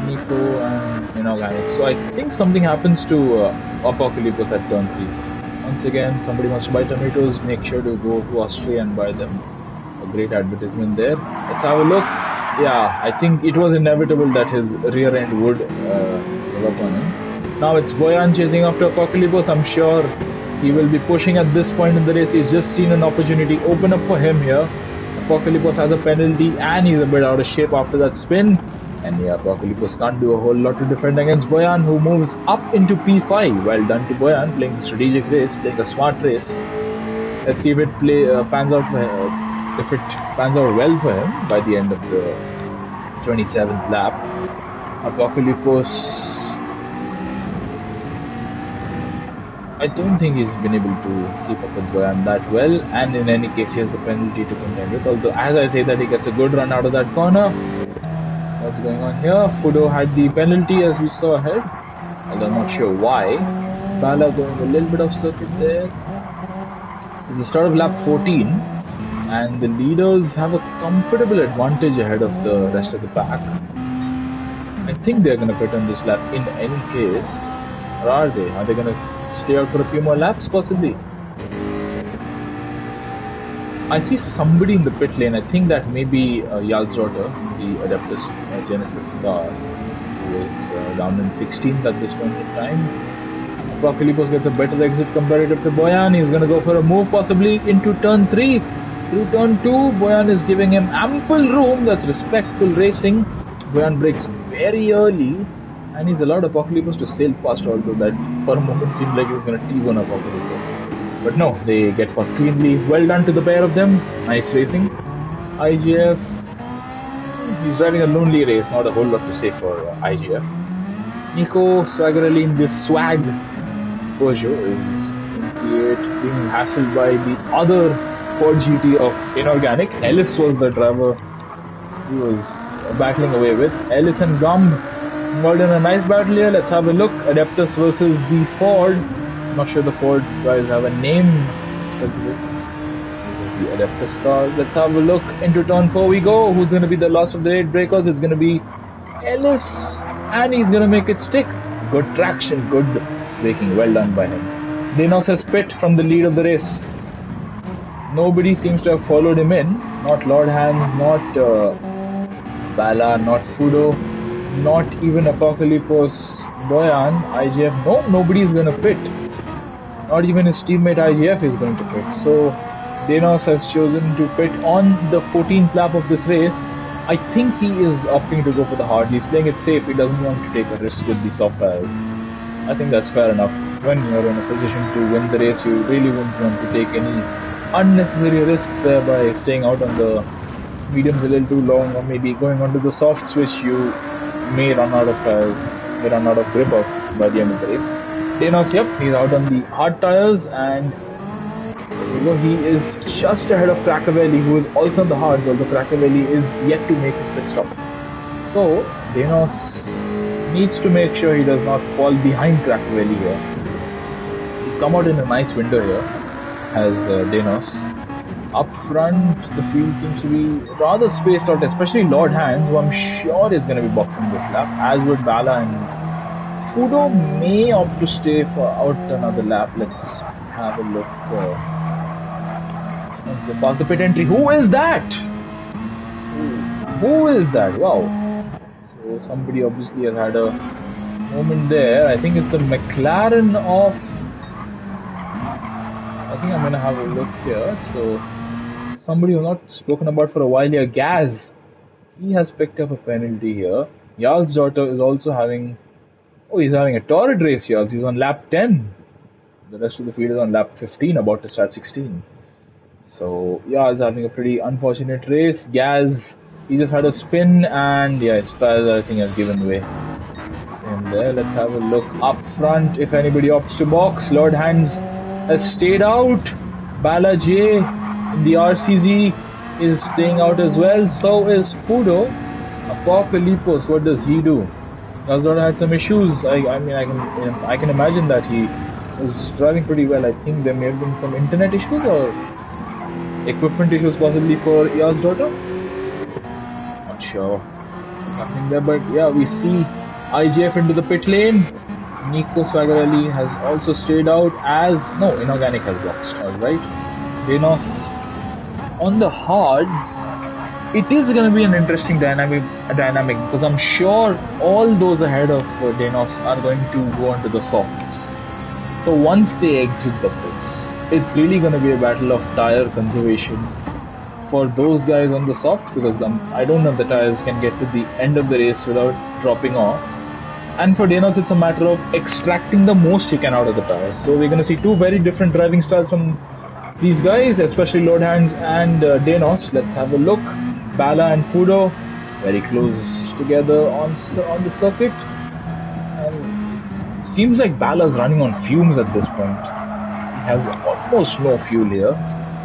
Nico, and Inorganic. So I think something happens to Apocalypse at turn 3. Once again, somebody wants to buy tomatoes, make sure to go to Austria and buy them. A great advertisement there. Let's have a look. Yeah, I think it was inevitable that his rear end would give up on him. Now it's Boyan chasing after Apocalypse. I'm sure he will be pushing at this point in the race. He's just seen an opportunity open up for him here. Apocalypse has a penalty, and he's a bit out of shape after that spin. And yeah, Apocalypse can't do a whole lot to defend against Boyan, who moves up into P5. Well done to Boyan, playing the strategic race, playing a smart race. Let's see if it pans out well for him by the end of the 27th lap. Apocalypse, I don't think he's been able to keep up with Boyan that well, and in any case he has the penalty to contend with, although as I say that, he gets a good run out of that corner. What's going on here? Fudo had the penalty as we saw ahead, although I'm not sure why. Bala going a little bit of circuit there. It's the start of lap 14, and the leaders have a comfortable advantage ahead of the rest of the pack. I think they're going to pit on this lap in any case, or are they? Are they going to stay out for a few more laps, possibly? I see somebody in the pit lane. I think that may be Yal's daughter, the Adeptus Genesis car, who is down in 16th at this point in time. Apocalypse gets a better exit comparative to Boyan. He's going to go for a move possibly into turn 3. Through turn 2, Boyan is giving him ample room. That's respectful racing. Boyan breaks very early and he's allowed Apocalypse to sail past, although that for a moment seemed like he was going to T1 Apocalypse. But no, they get past cleanly. Well done to the pair of them. Nice racing. IGF, he's driving a lonely race, not a whole lot to say for IGF. Nico swaggerly in this swag Peugeot is being hassled by the other Ford GT of Inorganic. Ellis was the driver he was battling away with. Ellis and Gumb involved in a nice battle here. Let's have a look. Adeptus versus the Ford. I'm not sure the Ford guys have a name. The Adeptus car. Let's have a look. Into turn 4 we go. Who's going to be the last of the 8 breakers? It's going to be Ellis, and he's going to make it stick. Good traction, good braking. Well done by him. Dinos has pit from the lead of the race. Nobody seems to have followed him in. Not Lord Hands, not Bala, not Fudo, not even Apocalypse Boyan. IGF, no, nobody's going to pit. Not even his teammate IGF is going to pit. So Dinos has chosen to pit on the 14th lap of this race. I think he is opting to go for the hard. He's playing it safe. He doesn't want to take a risk with the soft tires. I think that's fair enough. When you're in a position to win the race, you really wouldn't want to take any unnecessary risks there by staying out on the mediums a little too long, or maybe going onto the softs, which you may run out of tires, may run out of grip of by the end of the race. Dinos, yep, he's out on the hard tires, and he is just ahead of Crackavelli, who is also on the hard, although Crackavelli is yet to make his pit stop. So Dinos needs to make sure he does not fall behind Crackavelli here. He's come out in a nice window here, as Dinos. Up front, the field seems to be rather spaced out, especially Lord Hands, who I'm sure is going to be boxing this lap, as would Bala, and Fudo may opt to stay for out another lap. Let's have a look. Past the pit entry. Who is that? Who is that? Wow. So somebody obviously has had a moment there. I think it's the McLaren of... I think I'm going to have a look here. So somebody who's not spoken about for a while here, Gaz. He has picked up a penalty here. Jarl's daughter is also having... Oh, he's having a torrid race here. He's on lap 10. The rest of the field is on lap 15, about to start 16. So, yeah, he's having a pretty unfortunate race. Gaz, he just had a spin, and yeah, his tires, I think, have given way. And there, let's have a look up front. If anybody opts to box, Lord Hands has stayed out. Bala J in the RCZ is staying out as well. So is Fudo. Apocalypse, what does he do? Gazdoda had some issues. I can imagine that he was driving pretty well. I think there may have been some internet issues or equipment issues possibly for Yar's daughter. Not sure what's happening there, but yeah, we see IGF into the pit lane. Nico Swagarelli has also stayed out, as no, Inorganic has boxed. Alright. Dinos on the hards. It is going to be an interesting dynamic because I'm sure all those ahead of Dinos are going to go onto the softs. So once they exit the pits, it's really going to be a battle of tire conservation for those guys on the soft, because I don't know if the tires can get to the end of the race without dropping off. And for Dinos, it's a matter of extracting the most he can out of the tires. So we're going to see two very different driving styles from these guys, especially Lord Hands and Dinos. Let's have a look. Bala and Fudo very close together on the circuit. And seems like Bala's running on fumes at this point. He has almost no fuel here,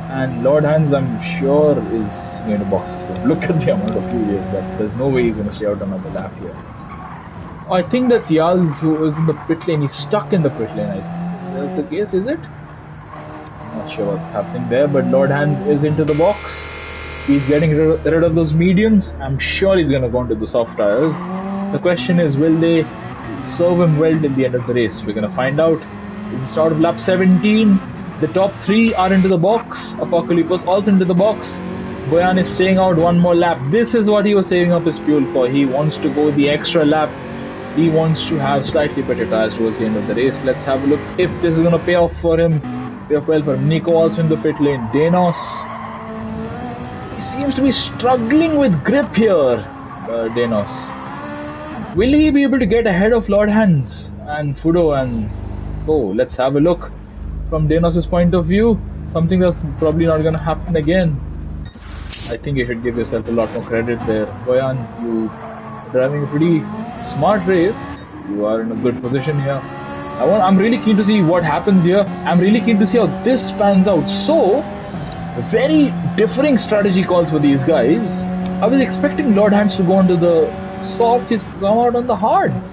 and Lord Hands, I'm sure, is going to box this thing. Look at the amount of fuel he has left. There's no way he's going to stay out another lap here. I think that's Yals who is in the pit lane. He's stuck in the pit lane. That's the case, is it? I'm not sure what's happening there, but Lord Hands is into the box. He's getting rid of those mediums. I'm sure he's going to go into the soft tires. The question is, will they serve him well till the end of the race? We're going to find out. This is the start of lap 17. The top 3 are into the box. Apocalypse also into the box. Boyan is staying out one more lap. This is what he was saving up his fuel for. He wants to go the extra lap He wants to have slightly better tires towards the end of the race. Let's have a look if this is going to pay off for him. Pay off well for him. Nico also in the pit lane. Danos, he seems to be struggling with grip here. Danos. Will he be able to get ahead of Lord Hands and Fudo and let's have a look from Danos' point of view. Something that's probably not going to happen again. I think you should give yourself a lot more credit there. Boyan, you driving a pretty smart race. You are in a good position here. I'm really keen to see what happens here. I'm really keen to see how this pans out. So, very differing strategy calls for these guys. I was expecting Lord Hands to go onto the softs. He's come out on the hards.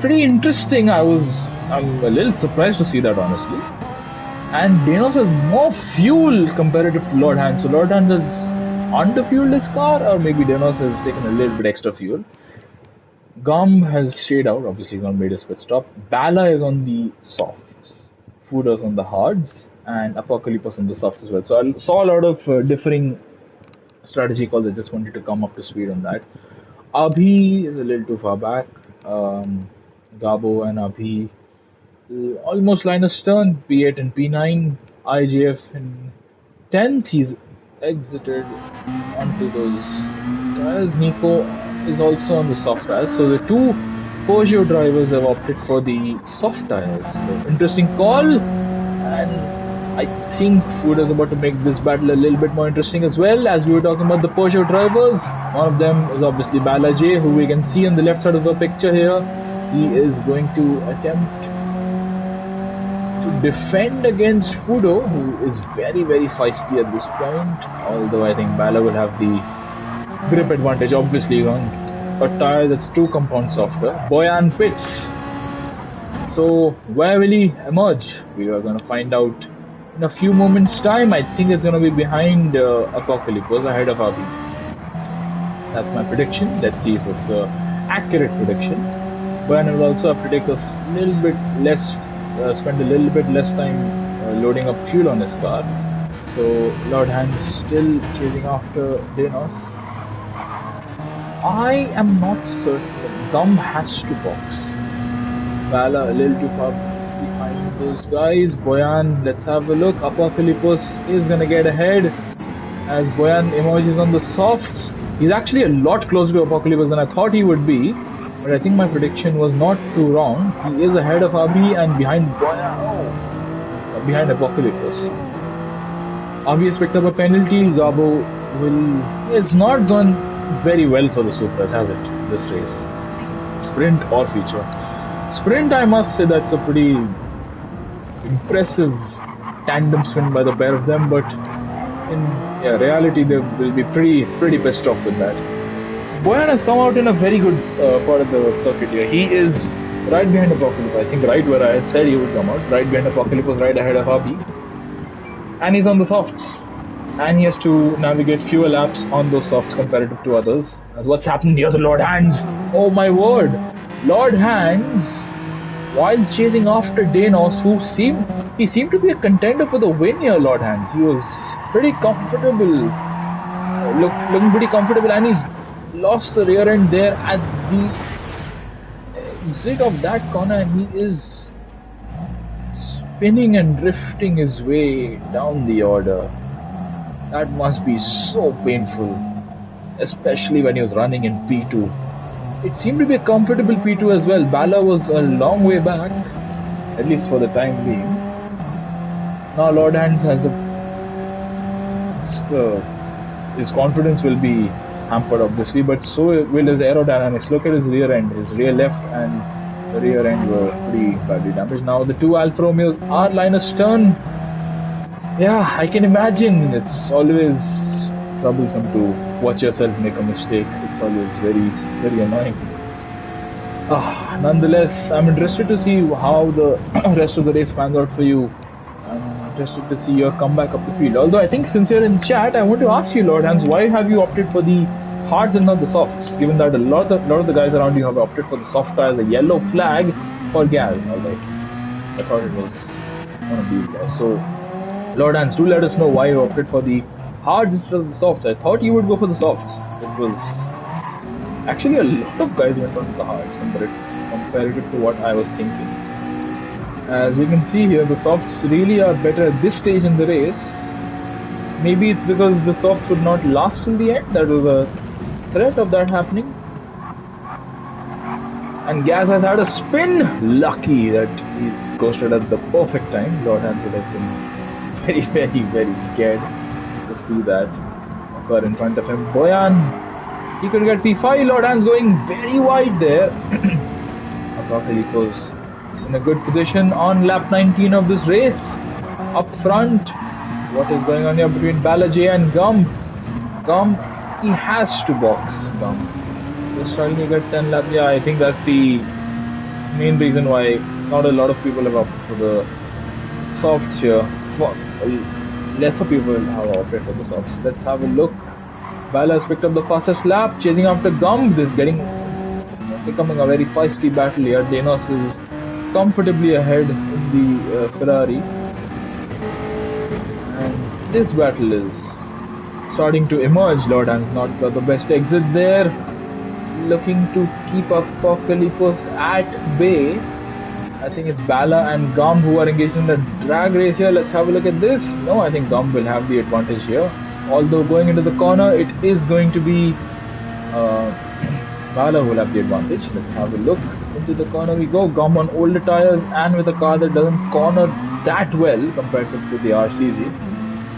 Pretty interesting. I'm a little surprised to see that, honestly. And Danos has more fuel comparative to Lord Hands. So Lord Hands has underfueled his car, or maybe Danos has taken a little bit extra fuel. Gum has shaded out. Obviously, he's not made his pit stop. Bala is on the softs. Fudo's on the hards. And Apocalypse on the softs as well. So I saw a lot of differing strategy calls. I just wanted to come up to speed on that. Abhi is a little too far back. Gabo and Abhi almost line astern. P8 and P9. IJF in 10th. He's exited onto those tires. Nico is also on the soft tires. So the two Peugeot drivers have opted for the soft tires. So interesting call. And I think Food is about to make this battle a little bit more interesting as well. As we were talking about the Peugeot drivers, one of them is obviously Balaji, who we can see on the left side of the picture here. He is going to attempt to defend against Fudo, who is very, very feisty at this point. Although I think Bala will have the grip advantage, obviously, on a tire that's 2 compounds softer. Boyan pits. So where will he emerge? We are going to find out in a few moments' time. I think it's going to be behind Apocalypse, ahead of Abhi. That's my prediction. Let's see if it's an accurate prediction. Boyan will also have to take a little bit less, spend a little bit less time loading up fuel on his car. So Lord Hands still chasing after Danos. I am not certain. Gum has to box. Bala a little too far behind those guys. Boyan, let's have a look. Apocalypse is gonna get ahead as Boyan emerges on the softs. He's actually a lot closer to Apocalypse than I thought he would be, but I think my prediction was not too wrong. He is ahead of Abhi and behind Boyan, behind Apocalypse. Abhi has picked up a penalty. Gabo is not gone very well for the Supras, has it, this race? Sprint or feature? Sprint, I must say that's a pretty impressive tandem spin by the pair of them, but in reality they will be pretty pissed off with that. Boyan has come out in a very good part of the circuit here. He is right behind Apocalypse, I think right where I had said he would come out, right behind Apocalypse, right ahead of Abhi. And he's on the softs. And he has to navigate fewer laps on those softs comparative to others. As what's happening here to Lord Hands? Oh my word! Lord Hands, while chasing after Danos, who seemed to be a contender for the win here, Lord Hands. He was pretty comfortable, looking pretty comfortable, and he's lost the rear end there at the exit of that corner, and he is spinning and drifting his way down the order. That must be so painful, especially when he was running in P2. It seemed to be a comfortable P2 as well. Bala was a long way back, at least for the time being. Now Lord Hands has his confidence will be hampered obviously, but so will his aerodynamics. Look at his rear end. His rear left and the rear end were pretty badly damaged. Now the two Alfa Romeos are line astern. Yeah, I can imagine. It's always troublesome to watch yourself make a mistake. It's always very, very annoying. Nonetheless, I'm interested to see how the rest of the race pans out for you. I'm interested to see your comeback up the field. Although I think since you're in chat, I want to ask you, Lord Hans, why have you opted for the hards and not the softs? Given that a lot of the guys around you have opted for the soft tires, a yellow flag for gas. Alright, I thought it was one of these guys. So, Lord Hans, do let us know why you opted for the hards instead of the softs. I thought you would go for the softs. It was Actually, a lot of guys went on the hards comparative to what I was thinking. As you can see here, the softs really are better at this stage in the race. Maybe it's because the softs would not last till the end. That was a threat of that happening. And Gaz has had a spin. Lucky that he's coasted at the perfect time. Lord Hans would have been very scared to see that occur in front of him. Boyan, he could get P5. Lord Hans going very wide there. Apocalypse in a good position on lap 19 of this race. Up front, what is going on here between Balaji and Gum? Gum, he has to box Gum. Just trying to get 10 laps. Yeah, I think that's the main reason why not a lot of people have opted for the softs here. Lesser people have opted for the softs. Let's have a look. Bala has picked up the fastest lap, chasing after Gum. This is becoming a very feisty battle here. Denos is comfortably ahead in the Ferrari. And this battle is starting to emerge. Lord Hans not got the best exit there. Looking to keep Apocalypse at bay. I think it's Bala and Gum who are engaged in the drag race here. Let's have a look at this. No, I think Gum will have the advantage here. Although going into the corner, it is going to be Bala who will have the advantage. Let's have a look. Into the corner we go. Gum on older tires and with a car that doesn't corner that well compared to the RCZ.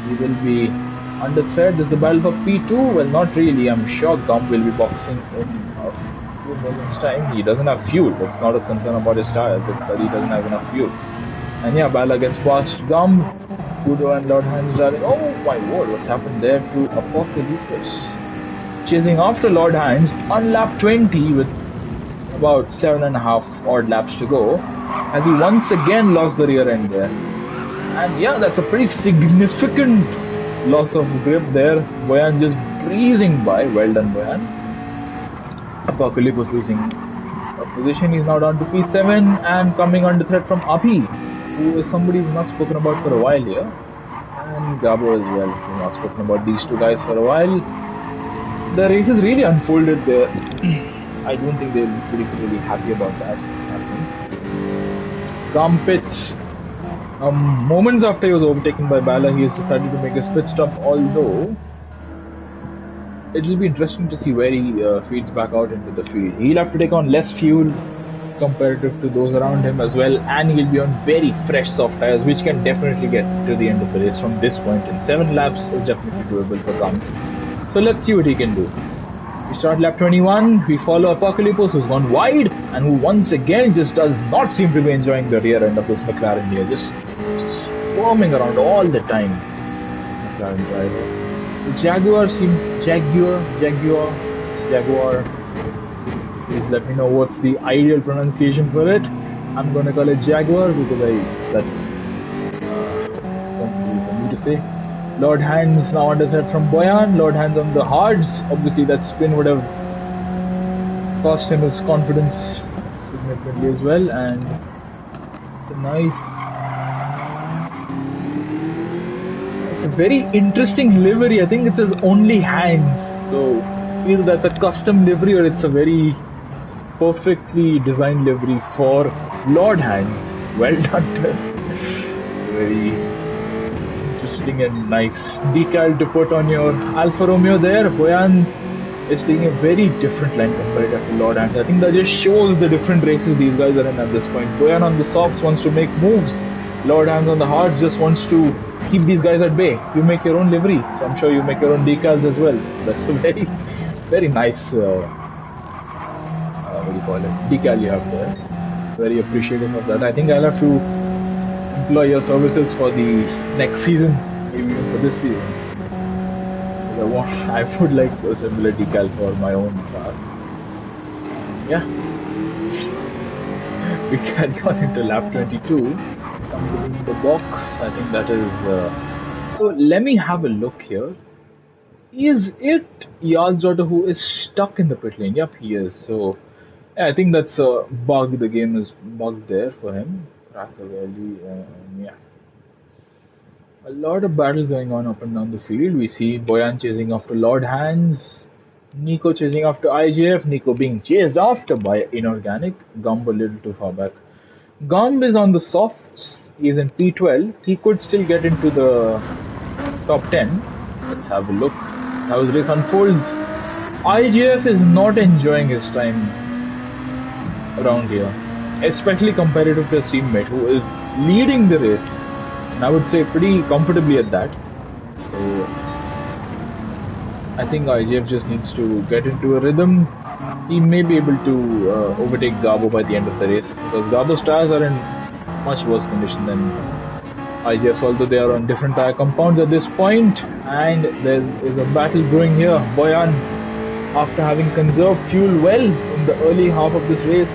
He will be under threat. This is the battle for P2. Well, not really. I'm sure Gum will be boxing in a few moments' time. He doesn't have fuel. That's not a concern about his tires. It's that he doesn't have enough fuel. And yeah, Bala gets past Gum. Kudo and Lord Hans driving. Oh my word, what's happened there to Apocalypse? Chasing after Lord Hans on lap 20 with about 7.5 odd laps to go, as he once again lost the rear end there. And yeah, that's a pretty significant loss of grip there. Boyan just breezing by. Well done, Boyan. Apocalypse was losing a position. He's now down to P7 and coming under threat from Abhi, who is somebody we've not spoken about for a while here. And Gabo as well. We've not spoken about these two guys for a while. The race is really unfolded there. I don't think they'll be particularly happy about that happening. Gum pits. Moments after he was overtaken by Bala, he has decided to make his pit stop, although it will be interesting to see where he feeds back out into the field. He'll have to take on less fuel comparative to those around him as well, and he'll be on very fresh soft tires, which can definitely get to the end of the race from this point in. 7 laps is definitely doable for Gum. So let's see what he can do. We start lap 21, we follow Apocalypse, who's gone wide and who once again just does not seem to be enjoying the rear end of this McLaren here, just swarming around all the time. McLaren driver. The Jaguar. Please let me know what's the ideal pronunciation for it. I'm gonna call it Jaguar because that's comfortable for me to say. Lord Hans now under threat from Boyan. Lord Hans on the hards. Obviously that spin would have cost him his confidence significantly as well. And it's a very interesting livery. I think it says only Hans. So either that's a custom livery or it's a very perfectly designed livery for Lord Hans. Well done. Very interesting and nice decal to put on your Alfa Romeo there. Boyan is taking a very different line compared to Lord Hans. I think that just shows the different races these guys are in at this point. Boyan on the softs wants to make moves. Lord Hans on the hards just wants to keep these guys at bay. You make your own livery, so I'm sure you make your own decals as well. So that's a very nice decal you have there. Very appreciative of that. I think I'll have to employ your services for the next season, maybe even for this season. I would like a similar decal for my own car. Yeah. We carry on into lap 22. Come in the box. I think that is. So let me have a look here. Is it Yaz's daughter who is stuck in the pit lane? Yep, he is. So yeah, I think that's a bug. The game is bugged there for him. Yeah. A lot of battles going on up and down the field. We see Boyan chasing after Lord Hans. Nico chasing after IGF, Nico being chased after by Inorganic, Gumb a little too far back. Gumb is on the softs, he's in P12, he could still get into the top 10. Let's have a look how the race unfolds. IGF is not enjoying his time around here, especially comparative to his teammate who is leading the race, and I would say pretty comfortably at that. So I think IGF just needs to get into a rhythm. He may be able to overtake Gabo by the end of the race because Gabo's tires are in much worse condition than IGF's, although they are on different tire compounds at this point. And there is a battle brewing here. Boyan, after having conserved fuel well in the early half of this race,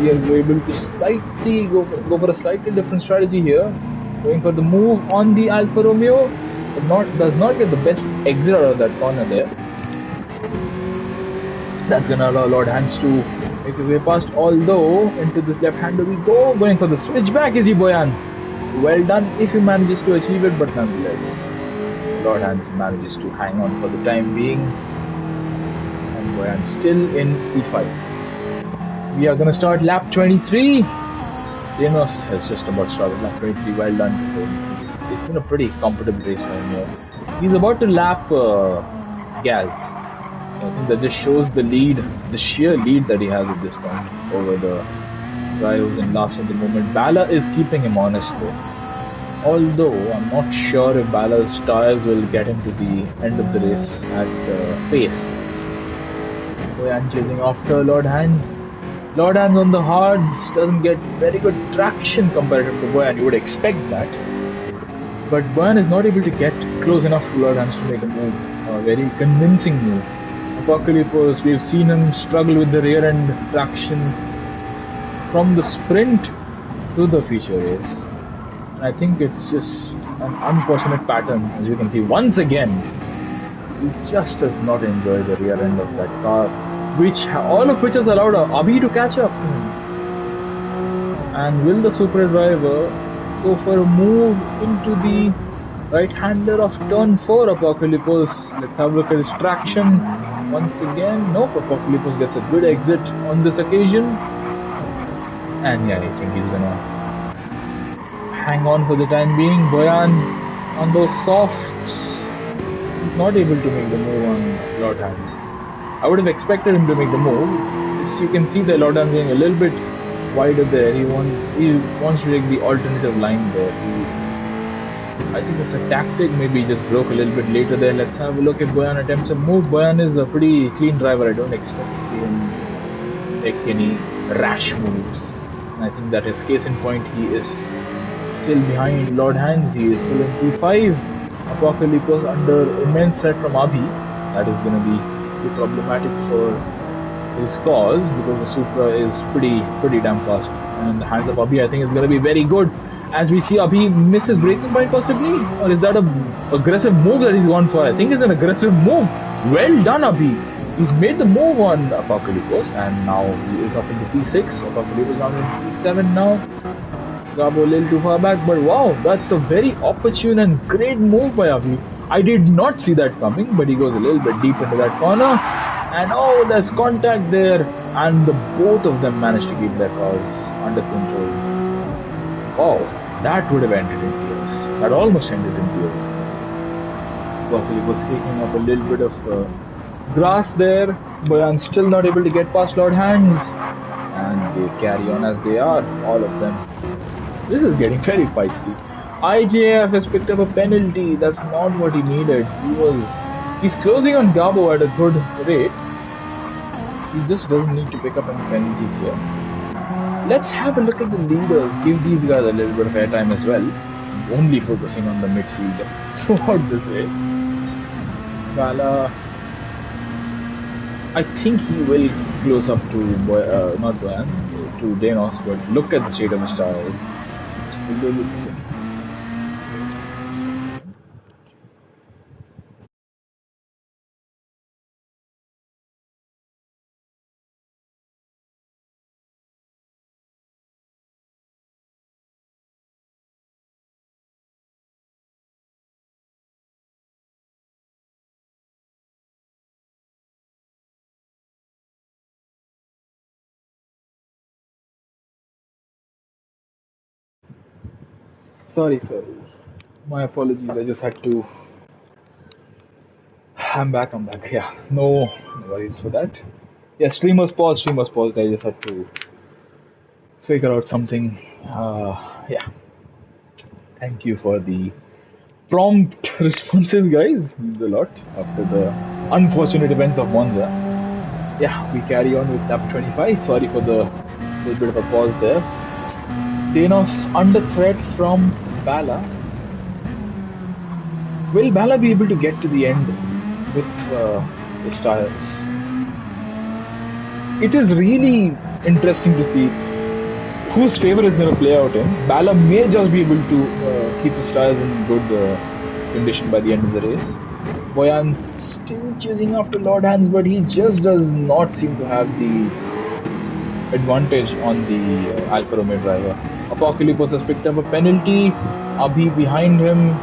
he is able to slightly go for a slightly different strategy here, going for the move on the Alfa Romeo, but does not get the best exit out of that corner there. That's gonna allow Lord Hans to make his way past, although into this left-hander we go, going for the switchback, is he Boyan? Well done if he manages to achieve it, but nonetheless, Lord Hans manages to hang on for the time being, and Boyan still in P5. We are gonna start lap 23. Janos has just about started lap 23, well done to him. It's been a pretty comfortable race for him here. He's about to lap Gaz. I think that just shows the lead, the sheer lead that he has at this point over the guy who's in last at the moment. Bala is keeping him honest though. Although I'm not sure if Bala's tires will get him to the end of the race at pace. Boyan chasing after Lord Hans. Lord Hans on the hards doesn't get very good traction comparative to Boyan. You would expect that. But Boyan is not able to get close enough to Lord Hans to make a move, a very convincing move. Apocalypse, we've seen him struggle with the rear end traction from the sprint to the feature race. And I think it's just an unfortunate pattern, as you can see. Once again, he just does not enjoy the rear end of that car, all of which has allowed Abhi to catch up. And will the super driver go for a move into the right-hander of turn 4, Apocalypse? Let's have a look at his traction. Once again, nope, Apocalypse gets a good exit on this occasion. And yeah, I think he's gonna hang on for the time being. Boyan on those softs, he's not able to make the move on Lord Hans. I would have expected him to make the move. As you can see, the Lord Hans going a little bit wider there. He wants to take the alternative line there. I think it's a tactic. Maybe he just broke a little bit later there. Let's have a look if Boyan attempts a move. Boyan is a pretty clean driver. I don't expect to see him make any rash moves. And I think that is case in point. He is still behind Lord Hans. He is still in P5. Apocalypse under immense threat from Abhi. That is going to be problematic for his cause because the Supra is pretty damn fast. And in the hands of Abhi, I think it's going to be very good. As we see Abhi miss his braking point possibly, or is that a aggressive move that he's gone for? I think it's an aggressive move. Well done, Abhi. He's made the move on Apocalypse, and now he is up into P6. Apocalypse is down in P7 now. Gabo a little too far back, but wow, that's a very opportune and great move by Abhi. I did not see that coming, but he goes a little bit deep into that corner, and oh, there's contact there, and both of them managed to keep their cars under control. Wow. That would have ended in tears. That almost ended in tears. Buffalo was taking up a little bit of grass there. Boyan still not able to get past Lord Hans. And they carry on as they are, all of them. This is getting very feisty. IJF has picked up a penalty. That's not what he needed. He's closing on Gabo at a good rate. He just doesn't need to pick up any penalties here. Let's have a look at the leaders, give these guys a little bit of airtime as well. Only focusing on the midfield throughout this race. Bala, I think he will close up to not Boyan, to Danos, but look at the state of his tires. Sorry. My apologies. I just had to. I'm back. Yeah, no worries for that. Yeah, stream was paused. I just had to figure out something. Yeah, thank you for the prompt responses, guys. Means a lot after the unfortunate events of Monza. Yeah, we carry on with lap 25. Sorry for the little bit of a pause there. Denos under threat from Bala. Will Bala be able to get to the end with his tires? It is really interesting to see whose favor is going to play out in. Bala may just be able to keep his tires in good condition by the end of the race. Boyan still chasing after Lord Hans, but he just does not seem to have the advantage on the Alfa Romeo driver. Apocalypse has picked up a penalty. Abhi behind him.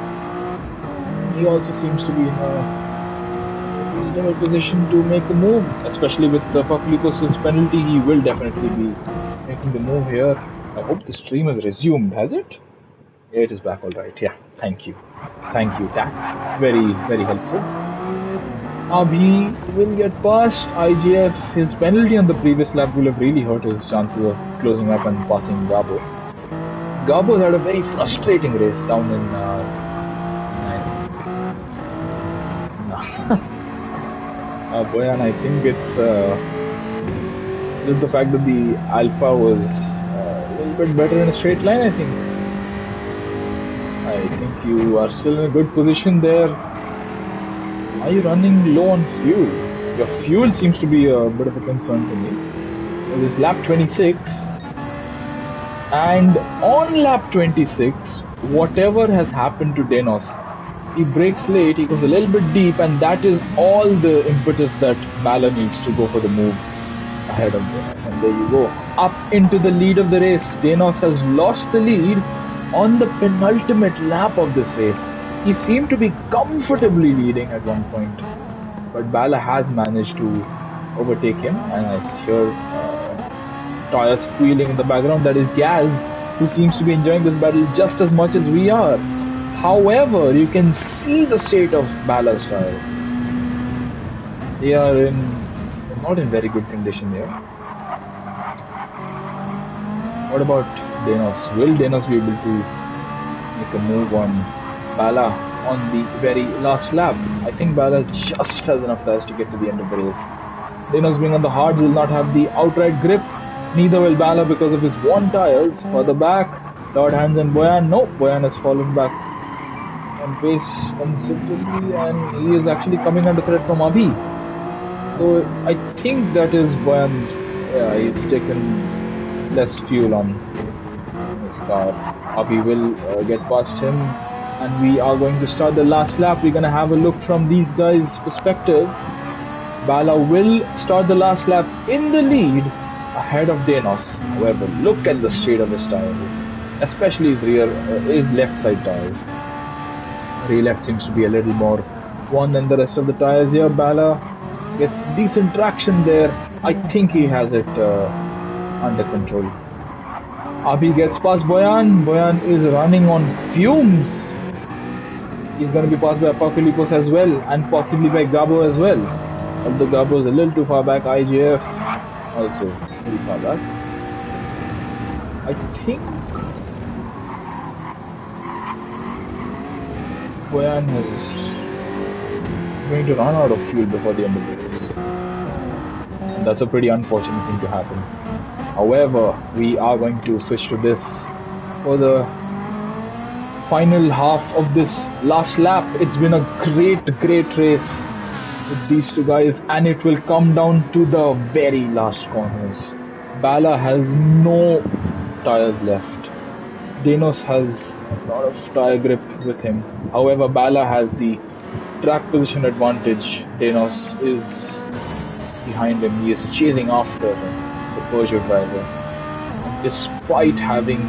He also seems to be in a reasonable position to make a move, especially with the Apocalypse's penalty. He will definitely be making the move here. I hope the stream has resumed. Has it? Yeah, it is back all right. Yeah, thank you, Tact. Very helpful. Abhi will get past IGF. His penalty on the previous lap will have really hurt his chances of closing up and passing Gabo. Gabo had a very frustrating race down in Boyan, I think it's just the fact that the Alpha was a little bit better in a straight line. I think you are still in a good position there. Are you running low on fuel? Your fuel seems to be a bit of a concern to me. It is lap 26, and on lap 26, whatever has happened to Denos, he brakes late, he goes a little bit deep, and that is all the impetus that Bala needs to go for the move ahead of Denos. And there you go, up into the lead of the race. Denos has lost the lead on the penultimate lap of this race. He seemed to be comfortably leading at one point, but Bala has managed to overtake him, and I hear tires squealing in the background. That is Gaz, who seems to be enjoying this battle just as much as we are. However, you can see the state of Bala's tires. They are not in very good condition here. What about Denos? Will Denos be able to make a move on Bala on the very last lap? I think Bala just has enough tires to get to the end of the race. Denos, being on the hards, will not have the outright grip. Neither will Bala because of his worn tires. Further back, Lord Hans and Boyan. No, Boyan has fallen back on pace considerably, and he is actually coming under threat from Abhi. So I think that is Boyan's. Yeah, he's taken less fuel on his car. Abhi will get past him, and we are going to start the last lap. We're going to have a look from these guys' perspective. Bala will start the last lap in the lead ahead of Denos. However, look at the state of his tires, especially his left side tires. Rear left seems to be a little more worn than the rest of the tires here. Bala gets decent traction there. I think he has it under control. Abhi gets past Boyan. Boyan is running on fumes. He's going to be passed by Apocalypse as well, and possibly by Gabo as well. Although Gabo is a little too far back. IGF also pretty far back. I think Boyan is going to run out of fuel before the end of the race. And that's a pretty unfortunate thing to happen. However, we are going to switch to this for the final half of this last lap. It's been a great race with these two guys, and it will come down to the very last corners. Bala has no tires left. Denos has a lot of tire grip with him. However, Bala has the track position advantage. Denos is behind him. He is chasing after the Peugeot driver. And despite having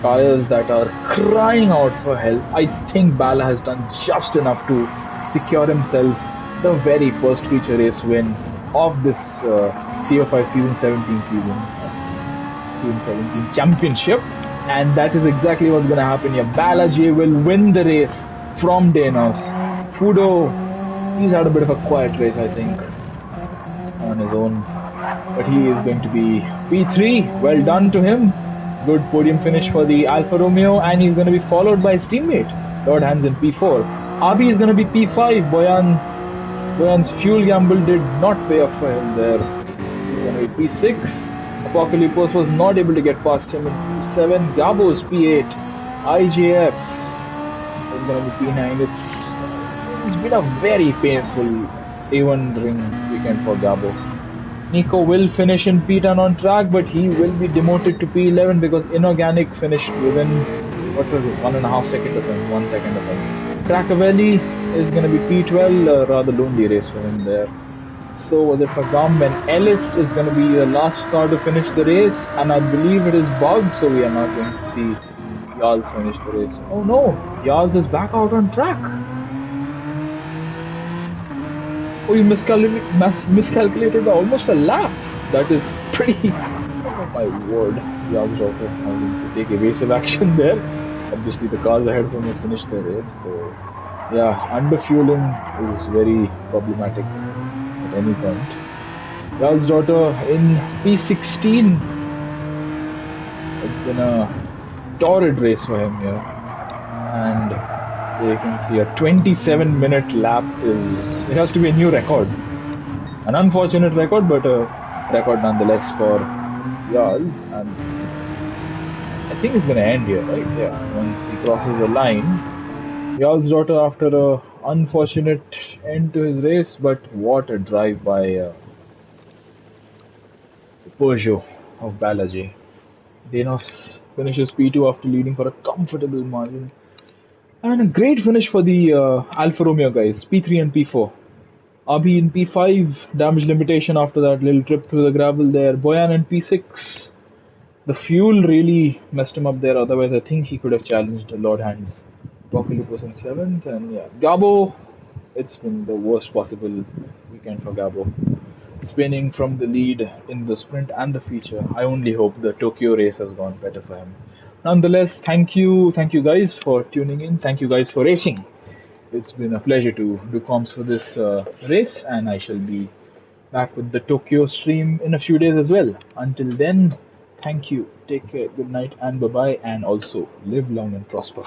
tires that are crying out for help, I think Bala has done just enough to secure himself the very first feature race win of this Tier 5 Season 17 championship. And that is exactly what's going to happen here. Balaji will win the race from Danos. Fudo, he's had a bit of a quiet race, I think, on his own. But he is going to be P3. Well done to him. Good podium finish for the Alfa Romeo, and he's going to be followed by his teammate, Lord Hans in P4. Abi is going to be P5. Boyan's fuel gamble did not pay off for him there. He's going to be P6. Apocalypse was not able to get past him in P7. Gabo's P8. IJF is going to be P9. It's been a very painful A1 ring weekend for Gabo. Nico will finish in P10 on track, but he will be demoted to P11 because Inorganic finished within, what was it, 1.5 seconds of him, 1 second of him. Cracavelli is going to be P12, a rather lonely race for him there. So was it for Gumb, and Ellis is going to be the last car to finish the race, and I believe it is bugged, so we are not going to see Jarls finish the race. Oh no, Jarls is back out on track. Oh, you miscalculated by almost a lap. That is pretty... Oh my word. Jarls also having to take evasive action there. Obviously the cars ahead of him have finished their race, so... Yeah, underfueling is very problematic at any point. Jarls' daughter in P16. It's been a torrid race for him here. And you can see a 27-minute lap it has to be a new record. An unfortunate record, but a record nonetheless for Jarls. And I think it's going to end here, right? Yeah, once he crosses the line. Jarls' daughter after a unfortunate end to his race, but what a drive by Peugeot of Balaji. Danos finishes P2 after leading for a comfortable margin. And a great finish for the Alfa Romeo guys, P3 and P4. Abi in P5, damage limitation after that little trip through the gravel there. Boyan in P6. The fuel really messed him up there, otherwise I think he could have challenged Lord Hans. Apocalypse was in 7th, and yeah. Gabo, it's been the worst possible weekend for Gabo. Spinning from the lead in the sprint and the feature. I only hope the Tokyo race has gone better for him. Nonetheless, thank you guys for tuning in. Thank you guys for racing. It's been a pleasure to do comms for this race, and I shall be back with the Tokyo stream in a few days as well. Until then, thank you. Take care. Good night and bye-bye, and also live long and prosper.